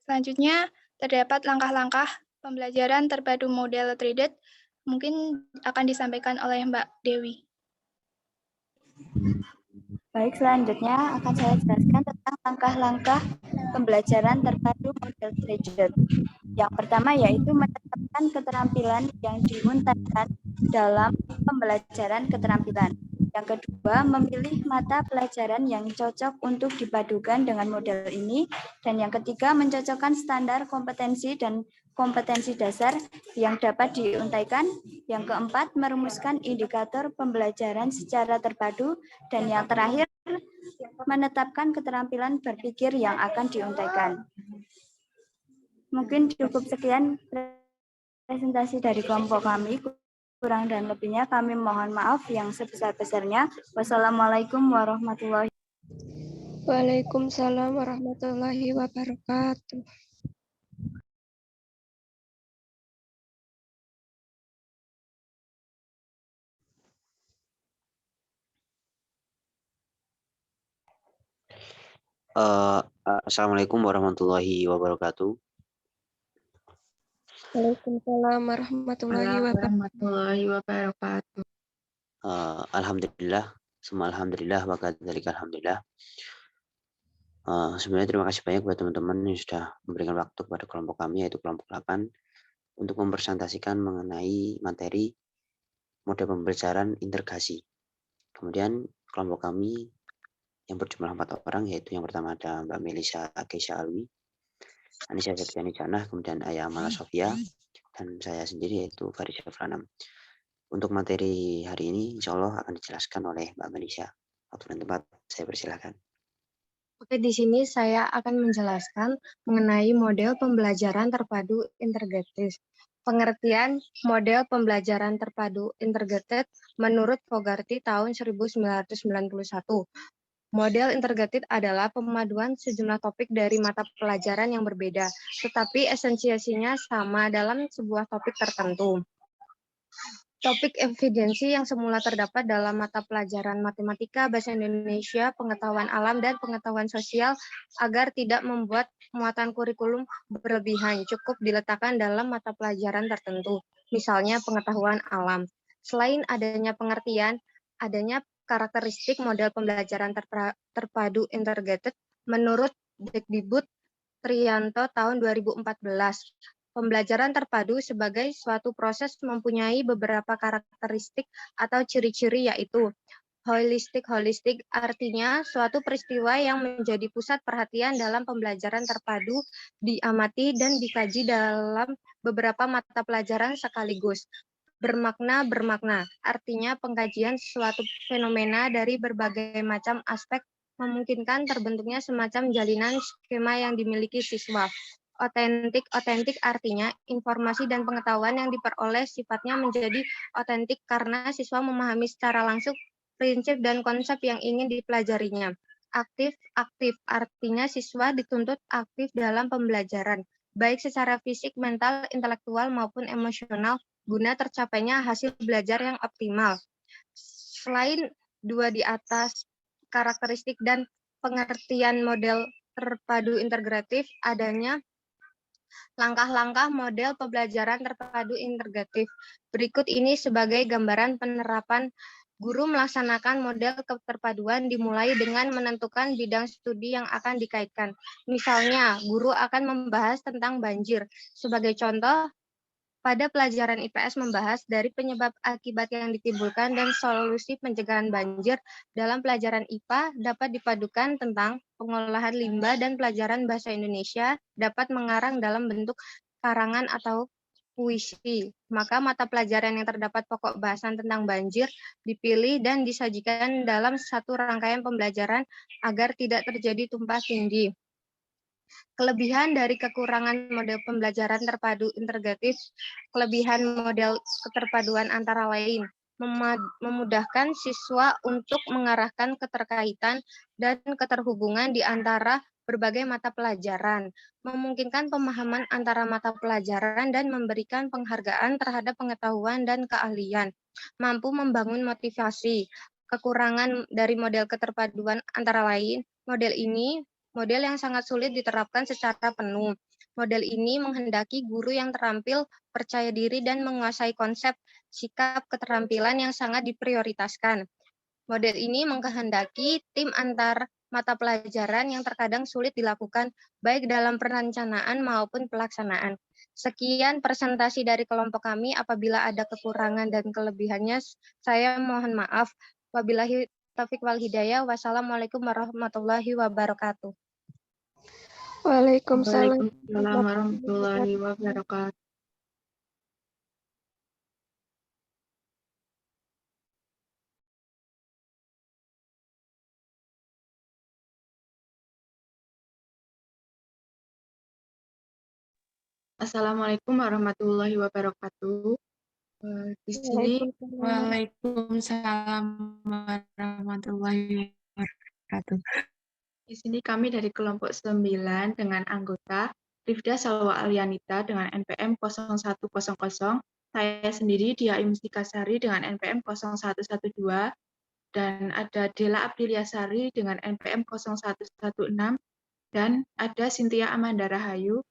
Selanjutnya, terdapat langkah-langkah pembelajaran terpadu model traded, mungkin akan disampaikan oleh Mbak Dewi. Baik, selanjutnya akan saya jelaskan tentang langkah-langkah pembelajaran terpadu model traded. Yang pertama yaitu menetapkan keterampilan yang diuntaskan dalam pembelajaran keterampilan. Yang kedua, memilih mata pelajaran yang cocok untuk dipadukan dengan model ini. Dan yang ketiga, mencocokkan standar kompetensi dan kompetensi dasar yang dapat diuntaikan. Yang keempat, merumuskan indikator pembelajaran secara terpadu. Dan yang terakhir, menetapkan keterampilan berpikir yang akan diuntaikan. Mungkin cukup sekian presentasi dari kelompok kami. Kurang dan lebihnya kami mohon maaf yang sebesar-besarnya. Wassalamualaikum warahmatullahi wabarakatuh. Waalaikumsalam warahmatullahi wabarakatuh. Assalamualaikum warahmatullahi wabarakatuh. Waalaikumsalam warahmatullahi wabarakatuh. Alhamdulillah, semua alhamdulillah, wa kadzalika alhamdulillah. Sebenarnya terima kasih banyak buat teman-teman yang sudah memberikan waktu kepada kelompok kami, yaitu kelompok 8, untuk mempresentasikan mengenai materi model pembelajaran integrasi. Kemudian kelompok kami yang berjumlah 4 orang, yaitu yang pertama ada Mbak Melisa Keisha Alwi, Anissa Septiani Janah, kemudian Ayah Amala Sofia, dan saya sendiri yaitu Farisha Franam. Untuk materi hari ini insya Allah akan dijelaskan oleh Mbak Melisa. Waktu dan tempat saya persilahkan. Oke, di sini saya akan menjelaskan mengenai model pembelajaran terpadu integratif. Pengertian model pembelajaran terpadu integrated menurut Fogarty tahun 1991. Model integrated adalah pemaduan sejumlah topik dari mata pelajaran yang berbeda, tetapi esensiasinya sama dalam sebuah topik tertentu. Topik evidensi yang semula terdapat dalam mata pelajaran matematika, bahasa Indonesia, pengetahuan alam, dan pengetahuan sosial agar tidak membuat muatan kurikulum berlebihan, cukup diletakkan dalam mata pelajaran tertentu, misalnya pengetahuan alam. Selain adanya pengertian, adanya karakteristik model pembelajaran terpadu integrated menurut Dikdikbud Triyanto tahun 2014. Pembelajaran terpadu sebagai suatu proses mempunyai beberapa karakteristik atau ciri-ciri, yaitu holistik artinya suatu peristiwa yang menjadi pusat perhatian dalam pembelajaran terpadu diamati dan dikaji dalam beberapa mata pelajaran sekaligus. Bermakna artinya pengkajian suatu fenomena dari berbagai macam aspek memungkinkan terbentuknya semacam jalinan skema yang dimiliki siswa. Otentik artinya informasi dan pengetahuan yang diperoleh sifatnya menjadi otentik karena siswa memahami secara langsung prinsip dan konsep yang ingin dipelajarinya. Aktif artinya siswa dituntut aktif dalam pembelajaran, baik secara fisik, mental, intelektual, maupun emosional, guna tercapainya hasil belajar yang optimal. Selain dua di atas karakteristik dan pengertian model terpadu integratif, adanya langkah-langkah model pembelajaran terpadu integratif. Berikut ini sebagai gambaran penerapan guru melaksanakan model keterpaduan dimulai dengan menentukan bidang studi yang akan dikaitkan. Misalnya, guru akan membahas tentang banjir. Sebagai contoh, pada pelajaran IPS membahas dari penyebab akibat yang ditimbulkan dan solusi pencegahan banjir. Dalam pelajaran IPA dapat dipadukan tentang pengolahan limbah dan pelajaran bahasa Indonesia dapat mengarang dalam bentuk karangan atau puisi. Maka mata pelajaran yang terdapat pokok bahasan tentang banjir dipilih dan disajikan dalam satu rangkaian pembelajaran agar tidak terjadi tumpah tindih. Kelebihan dari kekurangan model pembelajaran terpadu integratif, kelebihan model keterpaduan antara lain, memudahkan siswa untuk mengarahkan keterkaitan dan keterhubungan di antara berbagai mata pelajaran, memungkinkan pemahaman antara mata pelajaran dan memberikan penghargaan terhadap pengetahuan dan keahlian, mampu membangun motivasi. Kekurangan dari model keterpaduan antara lain, model yang sangat sulit diterapkan secara penuh. Model ini menghendaki guru yang terampil, percaya diri, dan menguasai konsep sikap keterampilan yang sangat diprioritaskan. Model ini mengkehendaki tim antar mata pelajaran yang terkadang sulit dilakukan, baik dalam perencanaan maupun pelaksanaan. Sekian presentasi dari kelompok kami. Apabila ada kekurangan dan kelebihannya, saya mohon maaf. Wabillahi taufiq wal hidayah. Wassalamualaikum warahmatullahi wabarakatuh. Waalaikumsalam warahmatullahi wabarakatuh. Assalamualaikum warahmatullahi wabarakatuh. Di sini Waalaikumsalam warahmatullahi wabarakatuh. Di sini kami dari kelompok 9 dengan anggota Rifda Salwa Alianita dengan NPM 0100, saya sendiri Dia Mustikasari dengan NPM 0112, dan ada Dela Apriliasari dengan NPM 0116, dan ada Cynthia Amanda Rahayu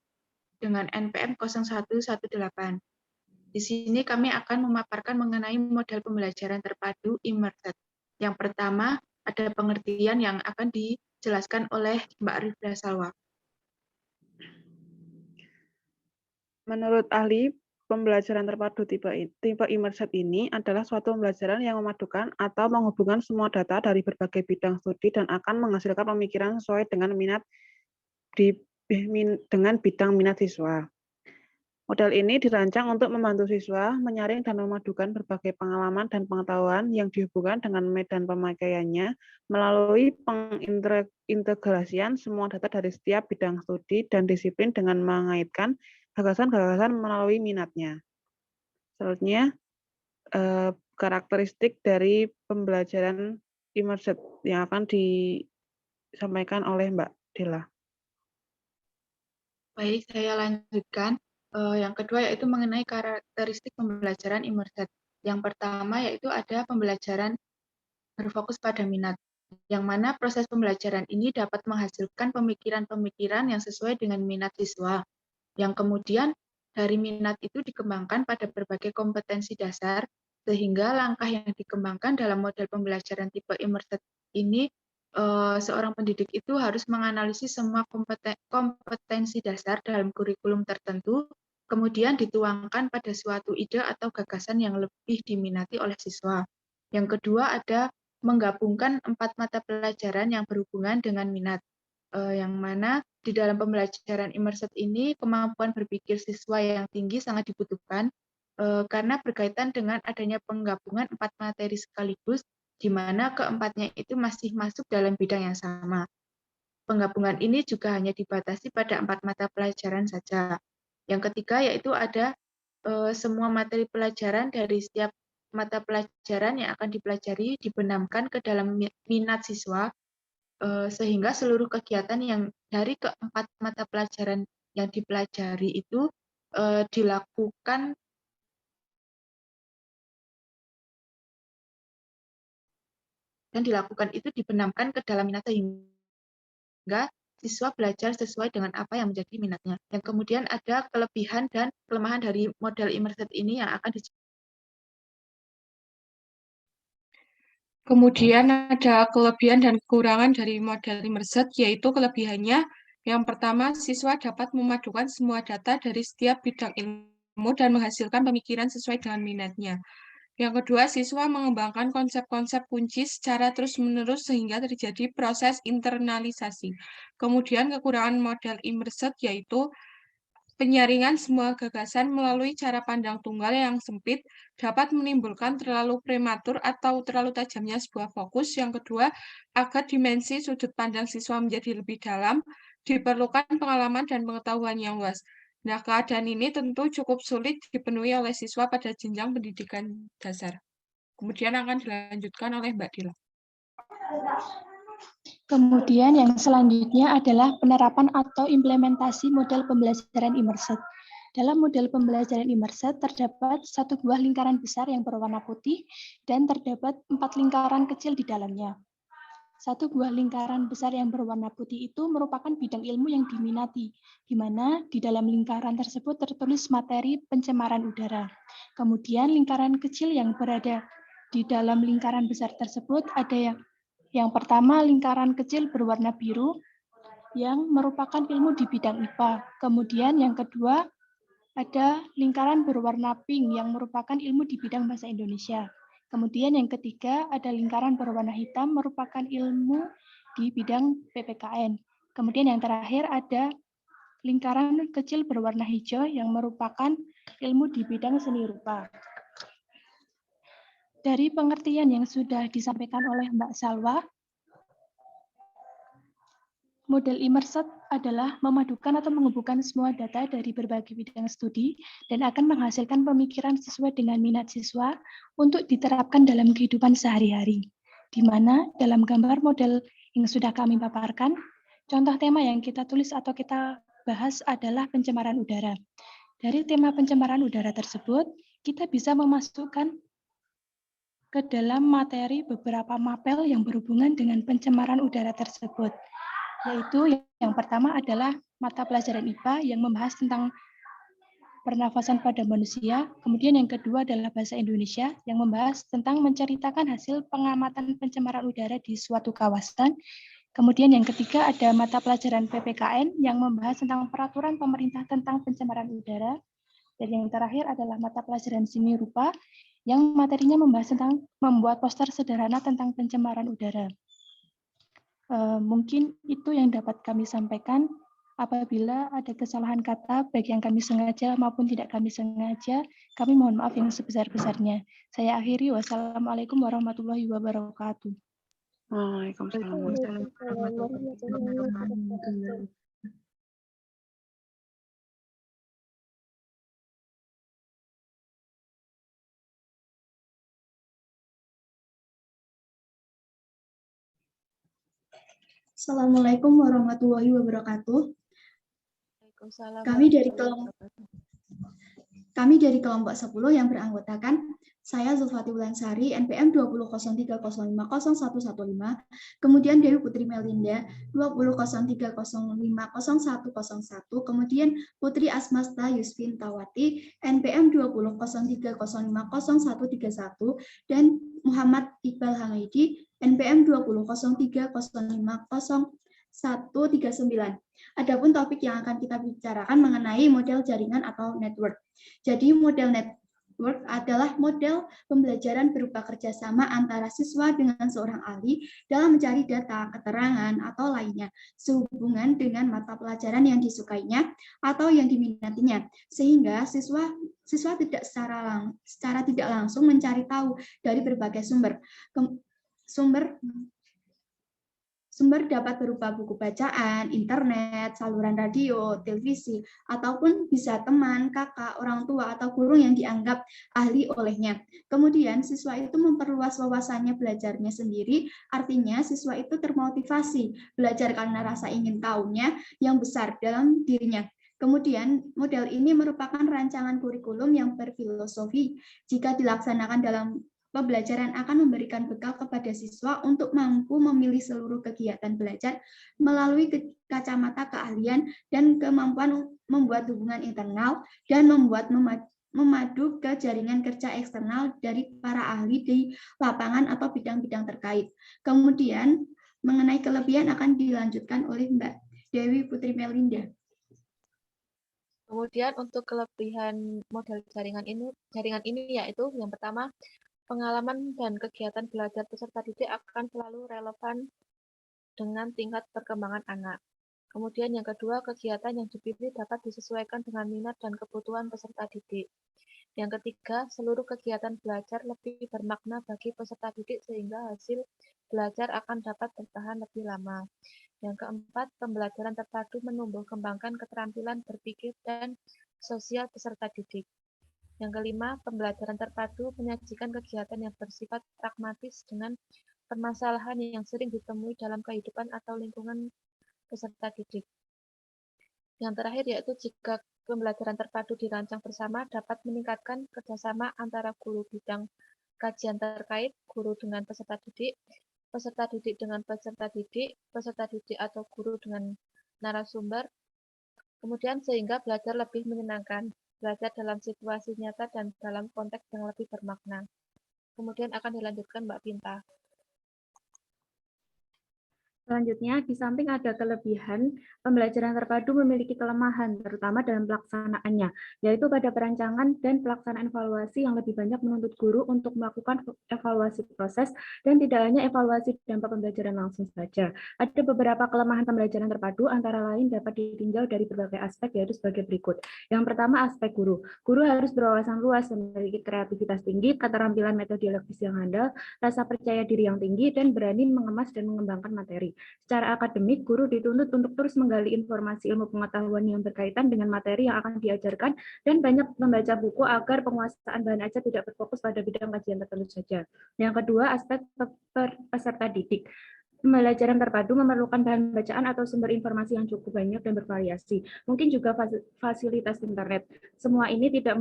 dengan NPM 0118. Di sini kami akan memaparkan mengenai model pembelajaran terpadu immersed. Yang pertama, ada pengertian yang akan dijelaskan oleh Mbak Rifda Salwa. Menurut ahli, pembelajaran terpadu tipe immersed ini adalah suatu pembelajaran yang memadukan atau menghubungkan semua data dari berbagai bidang studi dan akan menghasilkan pemikiran sesuai dengan bidang minat siswa. Model ini dirancang untuk membantu siswa menyaring dan memadukan berbagai pengalaman dan pengetahuan yang dihubungkan dengan medan pemakaiannya melalui pengintegrasian semua data dari setiap bidang studi dan disiplin dengan mengaitkan gagasan-gagasan melalui minatnya. Selanjutnya, karakteristik dari pembelajaran immersive yang akan disampaikan oleh Mbak Dela. Baik, saya lanjutkan. Yang kedua yaitu mengenai karakteristik pembelajaran immersive. Yang pertama yaitu ada pembelajaran berfokus pada minat, yang mana proses pembelajaran ini dapat menghasilkan pemikiran-pemikiran yang sesuai dengan minat siswa, yang kemudian dari minat itu dikembangkan pada berbagai kompetensi dasar, sehingga langkah yang dikembangkan dalam model pembelajaran tipe immersive ini seorang pendidik itu harus menganalisis semua kompetensi dasar dalam kurikulum tertentu, kemudian dituangkan pada suatu ide atau gagasan yang lebih diminati oleh siswa. Yang kedua ada menggabungkan 4 mata pelajaran yang berhubungan dengan minat, yang mana di dalam pembelajaran immersive ini kemampuan berpikir siswa yang tinggi sangat dibutuhkan, karena berkaitan dengan adanya penggabungan 4 materi sekaligus, di mana keempatnya itu masih masuk dalam bidang yang sama. Penggabungan ini juga hanya dibatasi pada 4 mata pelajaran saja. Yang ketiga yaitu ada semua materi pelajaran dari setiap mata pelajaran yang akan dipelajari dibenamkan ke dalam minat siswa, sehingga seluruh kegiatan yang dari keempat mata pelajaran yang dipelajari itu dilakukan itu dibenamkan ke dalam minat sehingga siswa belajar sesuai dengan apa yang menjadi minatnya. Yang kemudian ada kelebihan dan kelemahan dari model immersive ini yang akan Kemudian ada kelebihan dan kekurangan dari model immersive, yaitu kelebihannya yang pertama, siswa dapat memadukan semua data dari setiap bidang ilmu dan menghasilkan pemikiran sesuai dengan minatnya. Yang kedua, siswa mengembangkan konsep-konsep kunci secara terus-menerus sehingga terjadi proses internalisasi. Kemudian kekurangan model immersive yaitu penyaringan semua gagasan melalui cara pandang tunggal yang sempit dapat menimbulkan terlalu prematur atau terlalu tajamnya sebuah fokus. Yang kedua, agar dimensi sudut pandang siswa menjadi lebih dalam, diperlukan pengalaman dan pengetahuan yang luas. Nah, keadaan ini tentu cukup sulit dipenuhi oleh siswa pada jenjang pendidikan dasar. Kemudian akan dilanjutkan oleh Mbak Dila. Kemudian yang selanjutnya adalah penerapan atau implementasi model pembelajaran immersive. Dalam model pembelajaran immersive terdapat satu buah lingkaran besar yang berwarna putih dan terdapat 4 lingkaran kecil di dalamnya. Satu buah lingkaran besar yang berwarna putih itu merupakan bidang ilmu yang diminati, di mana di dalam lingkaran tersebut tertulis materi pencemaran udara. Kemudian lingkaran kecil yang berada di dalam lingkaran besar tersebut ada yang pertama lingkaran kecil berwarna biru yang merupakan ilmu di bidang IPA. Kemudian yang kedua ada lingkaran berwarna pink yang merupakan ilmu di bidang bahasa Indonesia. Kemudian yang ketiga ada lingkaran berwarna hitam merupakan ilmu di bidang PPKN. Kemudian yang terakhir ada lingkaran kecil berwarna hijau yang merupakan ilmu di bidang seni rupa. Dari pengertian yang sudah disampaikan oleh Mbak Salwa, model immersive adalah memadukan atau menghubungkan semua data dari berbagai bidang studi dan akan menghasilkan pemikiran sesuai dengan minat siswa untuk diterapkan dalam kehidupan sehari-hari. Di mana dalam gambar model yang sudah kami paparkan, contoh tema yang kita tulis atau kita bahas adalah pencemaran udara. Dari tema pencemaran udara tersebut, kita bisa memasukkan ke dalam materi beberapa mapel yang berhubungan dengan pencemaran udara tersebut. Yaitu yang pertama adalah mata pelajaran IPA yang membahas tentang pernafasan pada manusia. Kemudian yang kedua adalah bahasa Indonesia yang membahas tentang menceritakan hasil pengamatan pencemaran udara di suatu kawasan. Kemudian yang ketiga ada mata pelajaran PPKN yang membahas tentang peraturan pemerintah tentang pencemaran udara. Dan yang terakhir adalah mata pelajaran seni rupa yang materinya membahas tentang membuat poster sederhana tentang pencemaran udara. Mungkin itu yang dapat kami sampaikan. Apabila ada kesalahan kata, baik yang kami sengaja maupun tidak kami sengaja, kami mohon maaf yang sebesar-besarnya. Saya akhiri, wassalamualaikum warahmatullahi wabarakatuh. Waalaikumsalam. Assalamualaikum warahmatullahi wabarakatuh. Kami dari kelompok 10 yang beranggotakan saya Zulfati Wulansari, NPM 2003050115, kemudian Dewi Putri Melinda 2003050101, kemudian Putri Asmasta Yusfin Tawati, NPM 2003050131, dan Muhammad Iqbal Hamaidi, NPM 2003050139. Adapun topik yang akan kita bicarakan mengenai model jaringan atau network. Jadi model network adalah model pembelajaran berupa kerjasama antara siswa dengan seorang ahli dalam mencari data, keterangan, atau lainnya sehubungan dengan mata pelajaran yang disukainya atau yang diminatinya, sehingga siswa tidak secara tidak langsung mencari tahu dari berbagai Sumber dapat berupa buku bacaan, internet, saluran radio, televisi, ataupun bisa teman, kakak, orang tua, atau guru yang dianggap ahli olehnya. Kemudian siswa itu memperluas wawasannya belajarnya sendiri, artinya siswa itu termotivasi belajar karena rasa ingin tahunya yang besar dalam dirinya. Kemudian model ini merupakan rancangan kurikulum yang berfilosofi. Jika dilaksanakan dalam pembelajaran akan memberikan bekal kepada siswa untuk mampu memilih seluruh kegiatan belajar melalui kacamata keahlian dan kemampuan membuat hubungan internal dan memadu ke jaringan kerja eksternal dari para ahli di lapangan atau bidang-bidang terkait. Kemudian mengenai kelebihan akan dilanjutkan oleh Mbak Dewi Putri Melinda. Kemudian untuk kelebihan model jaringan ini yaitu yang pertama, pengalaman dan kegiatan belajar peserta didik akan selalu relevan dengan tingkat perkembangan anak. Kemudian yang kedua, kegiatan yang dipilih dapat disesuaikan dengan minat dan kebutuhan peserta didik. Yang ketiga, seluruh kegiatan belajar lebih bermakna bagi peserta didik sehingga hasil belajar akan dapat bertahan lebih lama. Yang keempat, pembelajaran terpadu menumbuh kembangkan keterampilan berpikir dan sosial peserta didik. Yang kelima, pembelajaran terpadu menyajikan kegiatan yang bersifat pragmatis dengan permasalahan yang sering ditemui dalam kehidupan atau lingkungan peserta didik. Yang terakhir yaitu jika pembelajaran terpadu dirancang bersama dapat meningkatkan kerjasama antara guru bidang kajian terkait, guru dengan peserta didik dengan peserta didik atau guru dengan narasumber, kemudian sehingga belajar lebih menyenangkan, belajar dalam situasi nyata dan dalam konteks yang lebih bermakna. Kemudian akan dilanjutkan Mbak Pinta. Selanjutnya, di samping ada kelebihan, pembelajaran terpadu memiliki kelemahan, terutama dalam pelaksanaannya, yaitu pada perancangan dan pelaksanaan evaluasi yang lebih banyak menuntut guru untuk melakukan evaluasi proses dan tidak hanya evaluasi dampak pembelajaran langsung saja. Ada beberapa kelemahan pembelajaran terpadu, antara lain dapat ditinjau dari berbagai aspek, yaitu sebagai berikut. Yang pertama, aspek guru. Guru harus berwawasan luas, memiliki kreativitas tinggi, keterampilan metodologis yang handal, rasa percaya diri yang tinggi, dan berani mengemas dan mengembangkan materi. Secara akademik, guru dituntut untuk terus menggali informasi ilmu pengetahuan yang berkaitan dengan materi yang akan diajarkan dan banyak membaca buku agar penguasaan bahan ajar tidak berfokus pada bidang kajian tertentu saja. Yang kedua, aspek peserta didik. Pembelajaran terpadu memerlukan bahan bacaan atau sumber informasi yang cukup banyak dan bervariasi. Mungkin juga fasilitas internet. Semua ini akan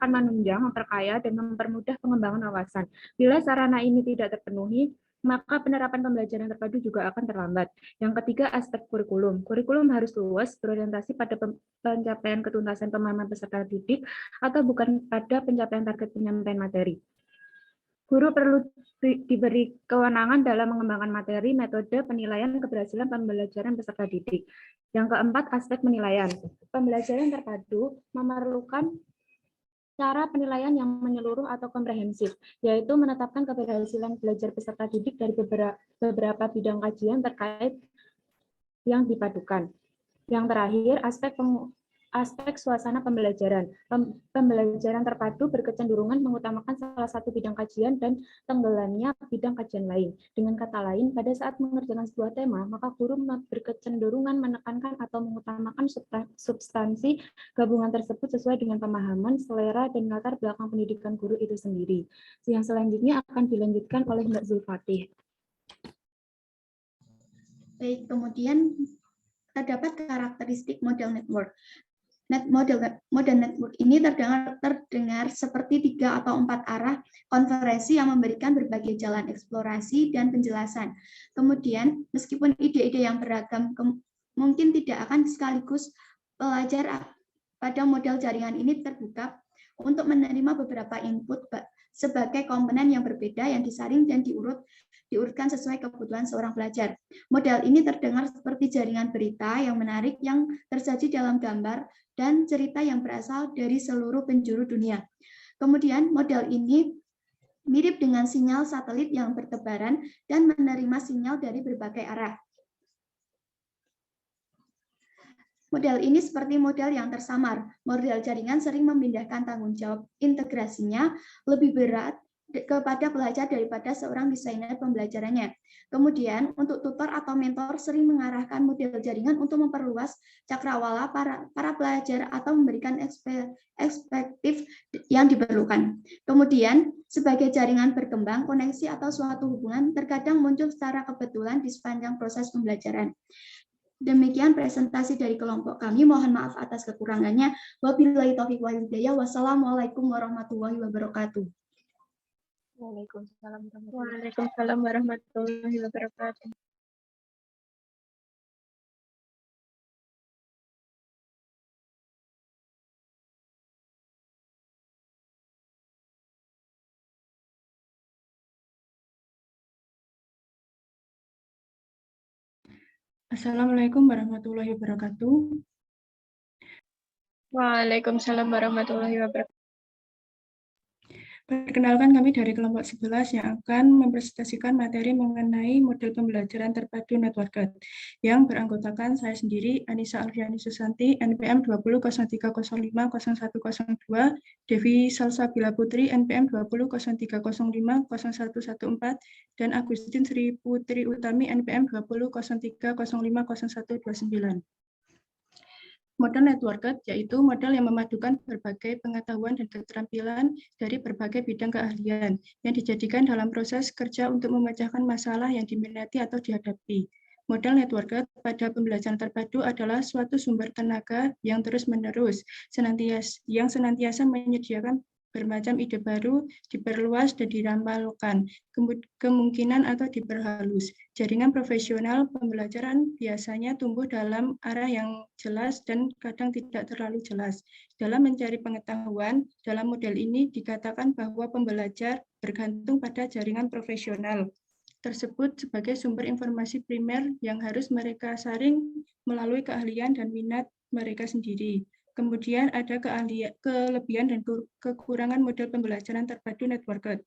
menunjang, memperkaya, dan mempermudah pengembangan wawasan. Bila sarana ini tidak terpenuhi, maka penerapan pembelajaran terpadu juga akan terlambat. Yang ketiga, aspek kurikulum. Kurikulum harus luas, berorientasi pada pencapaian ketuntasan pemahaman peserta didik atau bukan pada pencapaian target penyampaian materi. Guru perlu diberi kewenangan dalam mengembangkan materi, metode, penilaian, keberhasilan pembelajaran peserta didik. Yang keempat, aspek penilaian. Pembelajaran terpadu memerlukan cara penilaian yang menyeluruh atau komprehensif, yaitu menetapkan keberhasilan belajar peserta didik dari beberapa bidang kajian terkait yang dipadukan. Yang terakhir, aspek suasana pembelajaran. Pembelajaran terpadu berkecenderungan mengutamakan salah satu bidang kajian dan tenggelamnya bidang kajian lain. Dengan kata lain, pada saat mengerjakan sebuah tema, maka guru berkecenderungan menekankan atau mengutamakan substansi gabungan tersebut sesuai dengan pemahaman, selera, dan latar belakang pendidikan guru itu sendiri. Yang selanjutnya akan dilanjutkan oleh Mbak Zulfatih. Baik, kemudian terdapat karakteristik model network. Model network ini terdengar seperti 3 atau 4 arah konferensi yang memberikan berbagai jalan eksplorasi dan penjelasan. Kemudian, meskipun ide-ide yang beragam mungkin tidak akan sekaligus, pelajar pada model jaringan ini terbuka untuk menerima beberapa input sebagai komponen yang berbeda yang disaring dan diurutkan sesuai kebutuhan seorang pelajar. Model ini terdengar seperti jaringan berita yang menarik yang tersaji dalam gambar dan cerita yang berasal dari seluruh penjuru dunia. Kemudian model ini mirip dengan sinyal satelit yang bertebaran dan menerima sinyal dari berbagai arah. Model ini seperti model yang tersamar. Model jaringan sering memindahkan tanggung jawab integrasinya lebih berat kepada pelajar daripada seorang desainer pembelajarannya. Kemudian, untuk tutor atau mentor sering mengarahkan model jaringan untuk memperluas cakrawala para pelajar atau memberikan perspektif yang diperlukan. Kemudian, sebagai jaringan berkembang, koneksi atau suatu hubungan terkadang muncul secara kebetulan di sepanjang proses pembelajaran. Demikian presentasi dari kelompok kami. Mohon maaf atas kekurangannya. Wabillahi taufiq wal hidayah. Wassalamualaikum warahmatullahi wabarakatuh. Waalaikumsalam warahmatullahi wabarakatuh. Assalamualaikum warahmatullahi wabarakatuh. Waalaikumsalam warahmatullahi wabarakatuh. Perkenalkan, kami dari kelompok 11 yang akan mempresentasikan materi mengenai model pembelajaran terpadu networked yang beranggotakan saya sendiri, Anissa Alfiani Susanti, NPM 20.0305.0102, Devi Salsabila Putri, NPM 20.0305.0114, dan Agustin Sri Putri Utami, NPM 20.0305.0129. Model networked yaitu model yang memadukan berbagai pengetahuan dan keterampilan dari berbagai bidang keahlian yang dijadikan dalam proses kerja untuk memecahkan masalah yang diminati atau dihadapi. Model networked pada pembelajaran terpadu adalah suatu sumber tenaga yang terus-menerus yang senantiasa menyediakan bermacam ide baru, diperluas dan diramalkan, kemungkinan atau diperhalus. Jaringan profesional pembelajaran biasanya tumbuh dalam arah yang jelas dan kadang tidak terlalu jelas. Dalam mencari pengetahuan, dalam model ini dikatakan bahwa pembelajar bergantung pada jaringan profesional tersebut sebagai sumber informasi primer yang harus mereka saring melalui keahlian dan minat mereka sendiri. Kemudian ada kelebihan dan kekurangan model pembelajaran terpadu networked.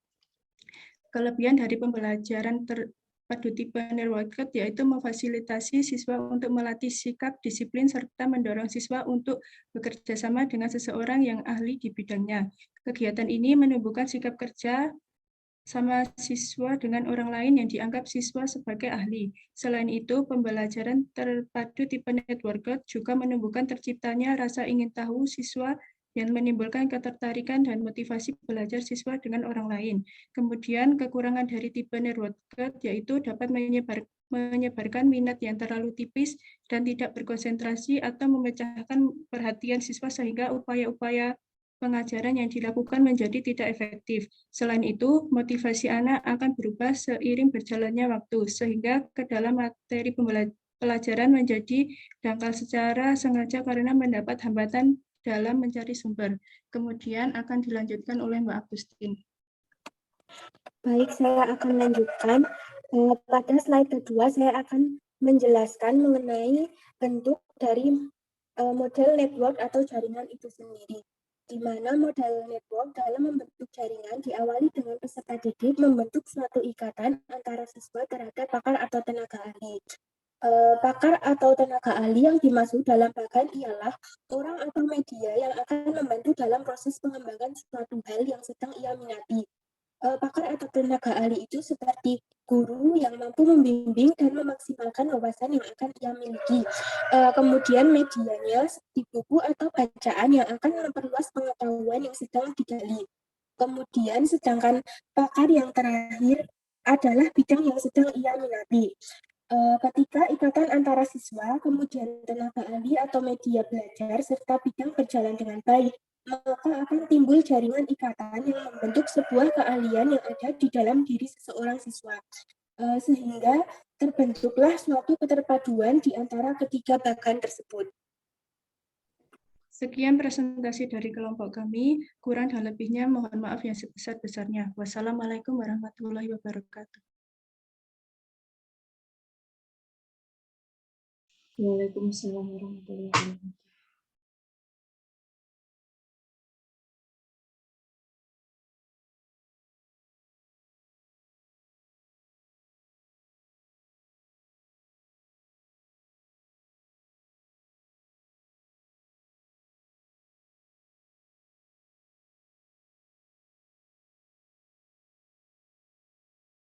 Kelebihan dari pembelajaran terpadu tipe networked yaitu memfasilitasi siswa untuk melatih sikap, disiplin, serta mendorong siswa untuk bekerja sama dengan seseorang yang ahli di bidangnya. Kegiatan ini menumbuhkan sikap kerja sama siswa dengan orang lain yang dianggap siswa sebagai ahli. Selain itu, pembelajaran terpadu tipe networked juga menumbuhkan terciptanya rasa ingin tahu siswa yang menimbulkan ketertarikan dan motivasi belajar siswa dengan orang lain. Kemudian, kekurangan dari tipe networked yaitu dapat menyebarkan minat yang terlalu tipis dan tidak berkonsentrasi atau memecahkan perhatian siswa sehingga upaya-upaya pengajaran yang dilakukan menjadi tidak efektif. Selain itu, motivasi anak akan berubah seiring berjalannya waktu, sehingga ke dalam materi pelajaran menjadi dangkal secara sengaja karena mendapat hambatan dalam mencari sumber. Kemudian akan dilanjutkan oleh Mbak Agustin. Baik, saya akan lanjutkan. Pada slide kedua, saya akan menjelaskan mengenai bentuk dari model network atau jaringan itu sendiri, di mana model network dalam membentuk jaringan diawali dengan peserta didik membentuk suatu ikatan antara siswa terhadap pakar atau tenaga ahli. Pakar atau tenaga ahli yang dimaksud dalam bagan ialah orang atau media yang akan membantu dalam proses pengembangan suatu hal yang sedang ia minati. Pakar atau tenaga ahli itu seperti guru yang mampu membimbing dan memaksimalkan wawasan yang akan ia miliki. Kemudian medianya seperti buku atau bacaan yang akan memperluas pengetahuan yang sedang digali. Kemudian sedangkan pakar yang terakhir adalah bidang yang sedang ia minati. Ketika ikatan antara siswa, kemudian tenaga ahli atau media belajar, serta bidang berjalan dengan baik, maka akan timbul jaringan ikatan yang membentuk sebuah keahlian yang ada di dalam diri seseorang siswa. Sehingga terbentuklah suatu keterpaduan di antara ketiga bagan tersebut. Sekian presentasi dari kelompok kami, kurang dan lebihnya mohon maaf yang sebesar-besarnya. Wassalamualaikum warahmatullahi wabarakatuh. Waalaikumsalam warahmatullahi wabarakatuh.